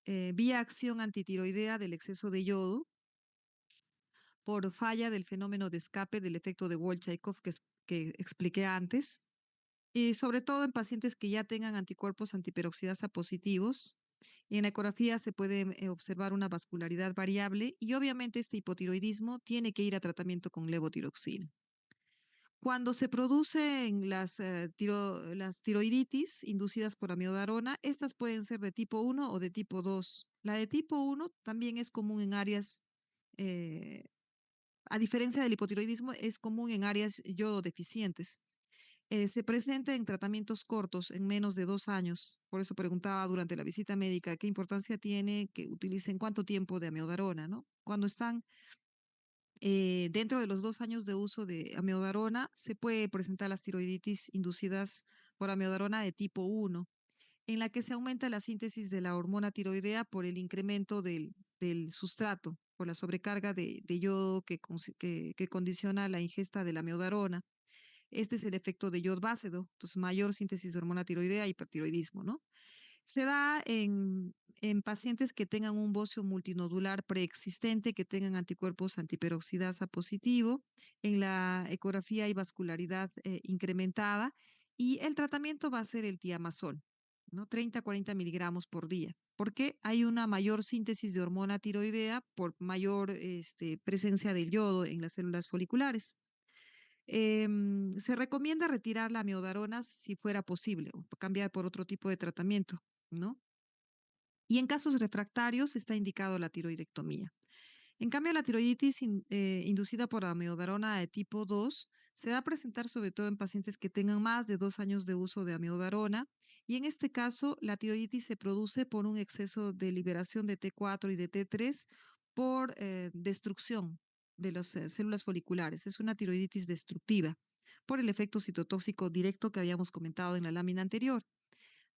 vía acción antitiroidea del exceso de yodo por falla del fenómeno de escape del efecto de Wolff-Chaikoff que expliqué antes, y sobre todo en pacientes que ya tengan anticuerpos antiperoxidasa positivos. Y en la ecografía se puede observar una vascularidad variable y obviamente este hipotiroidismo tiene que ir a tratamiento con levotiroxina. Cuando se producen las tiroiditis inducidas por amiodarona, estas pueden ser de tipo 1 o de tipo 2. La de tipo 1 también es común en áreas eh, a diferencia del hipotiroidismo, es común en áreas yodo deficientes. Se presenta en tratamientos cortos, en menos de 2 años. Por eso preguntaba durante la visita médica qué importancia tiene que utilicen cuánto tiempo de amiodarona, ¿no? Cuando están dentro de los 2 años de uso de amiodarona, se puede presentar las tiroiditis inducidas por amiodarona de tipo 1, en la que se aumenta la síntesis de la hormona tiroidea por el incremento del sustrato, por la sobrecarga de yodo que condiciona la ingesta de la amiodarona. Este es el efecto de Jod Basedow, entonces mayor síntesis de hormona tiroidea, hipertiroidismo, ¿no? Se da en pacientes que tengan un bocio multinodular preexistente, que tengan anticuerpos antiperoxidasa positivo. En la ecografía hay vascularidad incrementada y el tratamiento va a ser el tiamazol, ¿no? 30 a 40 miligramos por día, porque hay una mayor síntesis de hormona tiroidea por mayor presencia del yodo en las células foliculares. Se recomienda retirar la amiodarona si fuera posible o cambiar por otro tipo de tratamiento, ¿no? Y en casos refractarios está indicado la tiroidectomía. En cambio, la tiroiditis inducida por amiodarona de tipo 2 se va a presentar sobre todo en pacientes que tengan más de 2 años de uso de amiodarona y en este caso la tiroiditis se produce por un exceso de liberación de T4 y de T3 por destrucción de las células foliculares. Es una tiroiditis destructiva por el efecto citotóxico directo que habíamos comentado en la lámina anterior.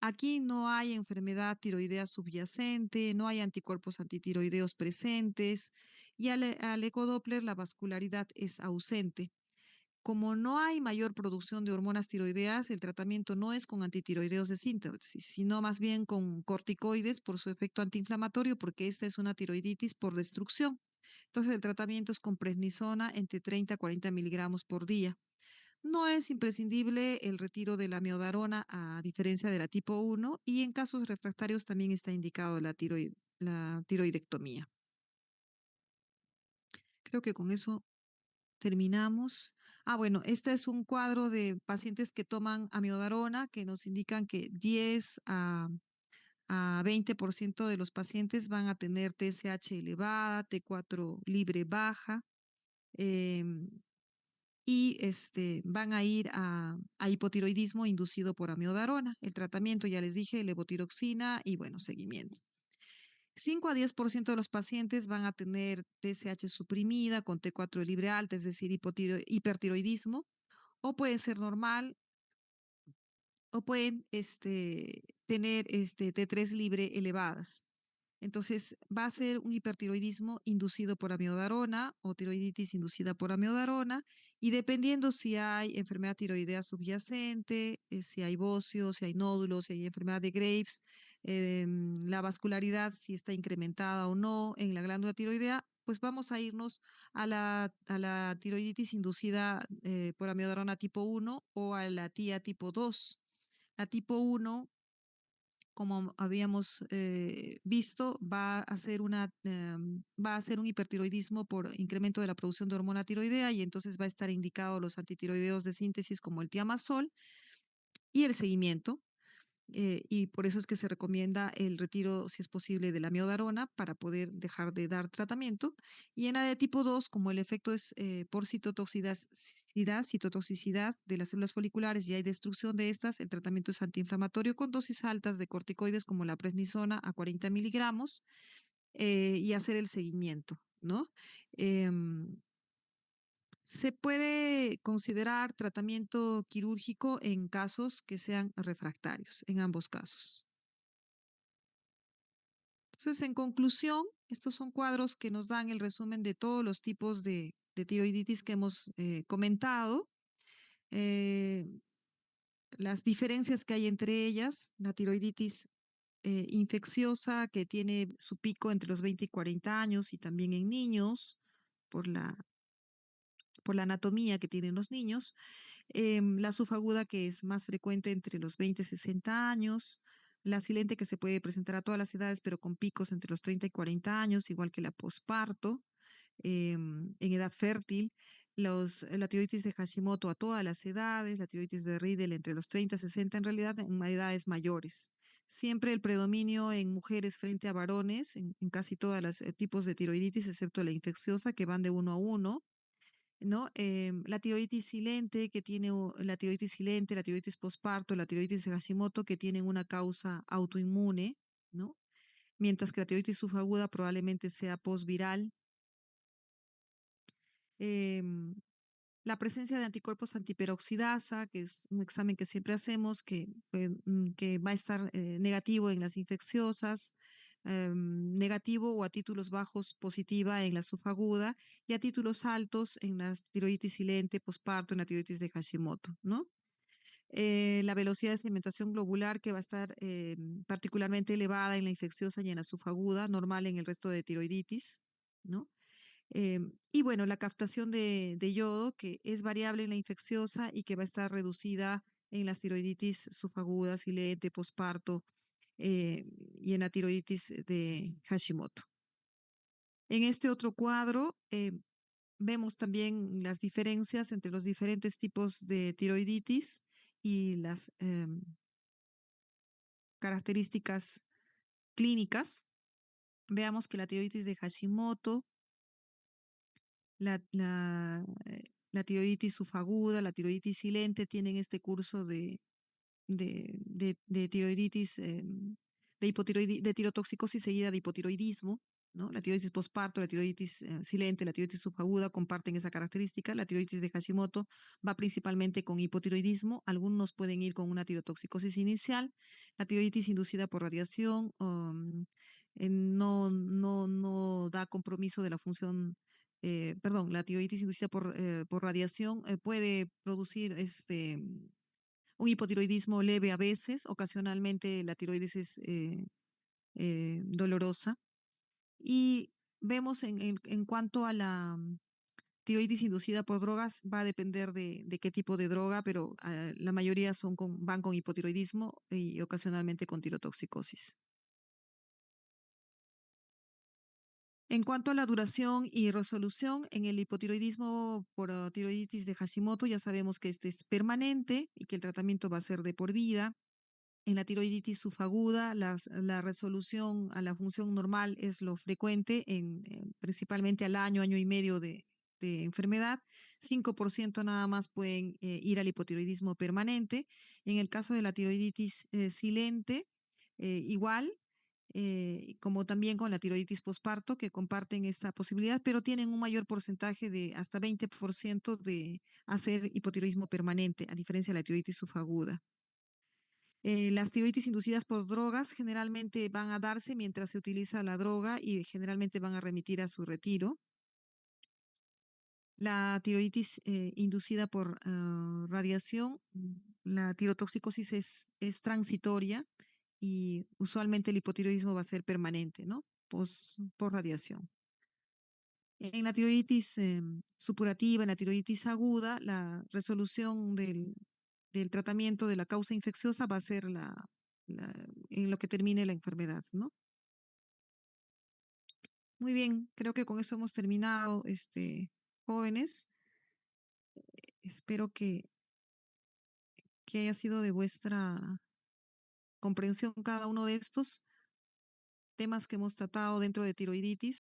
Aquí no hay enfermedad tiroidea subyacente, no hay anticuerpos antitiroideos presentes y al ecodoppler la vascularidad es ausente. Como no hay mayor producción de hormonas tiroideas, el tratamiento no es con antitiroideos de síntesis, sino más bien con corticoides por su efecto antiinflamatorio, porque esta es una tiroiditis por destrucción. Entonces, el tratamiento es con prednisona entre 30 a 40 miligramos por día. No es imprescindible el retiro de la miodarona a diferencia de la tipo 1 y en casos refractarios también está indicado la tiroidectomía. Creo que con eso terminamos. Bueno, este es un cuadro de pacientes que toman amiodarona que nos indican que 10 a 20% de los pacientes van a tener TSH elevada, T4 libre baja. em, y van a ir a hipotiroidismo inducido por amiodarona. El tratamiento, ya les dije, levotiroxina y bueno, seguimiento. 5 a 10% de los pacientes van a tener TSH suprimida con T4 libre alta, es decir, hipertiroidismo, o puede ser normal, o pueden tener T3 libre elevadas. Entonces, va a ser un hipertiroidismo inducido por amiodarona o tiroiditis inducida por amiodarona, y dependiendo si hay enfermedad tiroidea subyacente, si hay bocio, si hay nódulos, si hay enfermedad de Graves, la vascularidad, si está incrementada o no en la glándula tiroidea, pues vamos a irnos a la tiroiditis inducida por amiodarona tipo 1 o a la TIA tipo 2. La tipo 1, como habíamos visto, va a ser un hipertiroidismo por incremento de la producción de hormona tiroidea, y entonces va a estar indicado los antitiroideos de síntesis como el tiamazol y el seguimiento. Y por eso es que se recomienda el retiro, si es posible, de la miodarona para poder dejar de dar tratamiento. Y en la de tipo 2, como el efecto es por citotoxicidad de las células foliculares y hay destrucción de estas, el tratamiento es antiinflamatorio con dosis altas de corticoides como la prednisona a 40 miligramos, y hacer el seguimiento, ¿no? Em, Se puede considerar tratamiento quirúrgico en casos que sean refractarios, en ambos casos. Entonces, en conclusión, estos son cuadros que nos dan el resumen de todos los tipos de tiroiditis que hemos comentado, eh, las diferencias que hay entre ellas, la tiroiditis infecciosa que tiene su pico entre los 20 y 40 años y también en niños por la anatomía que tienen los niños. La subaguda, que es más frecuente entre los 20 y 60 años, la silente, que se puede presentar a todas las edades, pero con picos entre los 30 y 40 años, igual que la posparto, en edad fértil, la tiroides de Hashimoto a todas las edades, la tiroides de Riedel entre los 30 y 60, en realidad en edades mayores. Siempre el predominio en mujeres frente a varones, en casi todos los tipos de tiroiditis, excepto la infecciosa, que van de 1 a 1, ¿no? La tiroides silente, la tiroides silente, la tiroides posparto, la tiroides de Hashimoto, que tienen una causa autoinmune, ¿no? Mientras que la tiroides subaguda probablemente sea postviral. Em, la presencia de anticuerpos antiperoxidasa, que es un examen que siempre hacemos, que va a estar negativo en las infecciosas, negativo o a títulos bajos positiva en la subaguda, y a títulos altos en la tiroides silente, posparto, en la tiroides de Hashimoto, ¿no? La velocidad de sedimentación globular, que va a estar particularmente elevada en la infecciosa y en la subaguda, normal en el resto de tiroiditis, ¿no? Y bueno, la captación de yodo, que es variable en la infecciosa y que va a estar reducida en las tiroiditis subagudas, silente, posparto, y en la tiroiditis de Hashimoto. En este otro cuadro vemos también las diferencias entre los diferentes tipos de tiroiditis y las características clínicas. Veamos que la tiroiditis de Hashimoto, la tiroiditis subaguda, la tiroiditis silente tienen este curso de tiroiditis, de tirotoxicosis seguida de hipotiroidismo, ¿no? La tiroiditis posparto, la tiroiditis silente, la tiroiditis subaguda comparten esa característica. La tiroiditis de Hashimoto va principalmente con hipotiroidismo, algunos pueden ir con una tirotoxicosis inicial. La tiroiditis inducida por radiación no da compromiso de la función. Perdón, la tiroiditis inducida por radiación puede producir un hipotiroidismo leve a veces, ocasionalmente la tiroides es dolorosa. Y vemos en cuanto a la tiroides inducida por drogas, va a depender de qué tipo de droga, pero la mayoría van con hipotiroidismo y ocasionalmente con tirotoxicosis. En cuanto a la duración y resolución, en el hipotiroidismo por tiroiditis de Hashimoto ya sabemos que este es permanente y que el tratamiento va a ser de por vida. En la tiroiditis subaguda, la resolución a la función normal es lo frecuente, principalmente al año, año y medio de enfermedad, 5% nada más pueden ir al hipotiroidismo permanente. En el caso de la tiroiditis silente, igual, como también con la tiroiditis posparto, que comparten esta posibilidad, pero tienen un mayor porcentaje de hasta 20% de hacer hipotiroidismo permanente, a diferencia de la tiroiditis subaguda. Las tiroides inducidas por drogas generalmente van a darse mientras se utiliza la droga y generalmente van a remitir a su retiro. La tiroiditis inducida por radiación, la tirotoxicosis es transitoria y usualmente el hipotiroidismo va a ser permanente, ¿no? Por radiación. En la tiroiditis supurativa, en la tiroiditis aguda, la resolución del tratamiento de la causa infecciosa va a ser en lo que termine la enfermedad, ¿no? Muy bien, creo que con eso hemos terminado, jóvenes. Espero que haya sido de vuestra comprensión cada uno de estos temas que hemos tratado dentro de tiroiditis.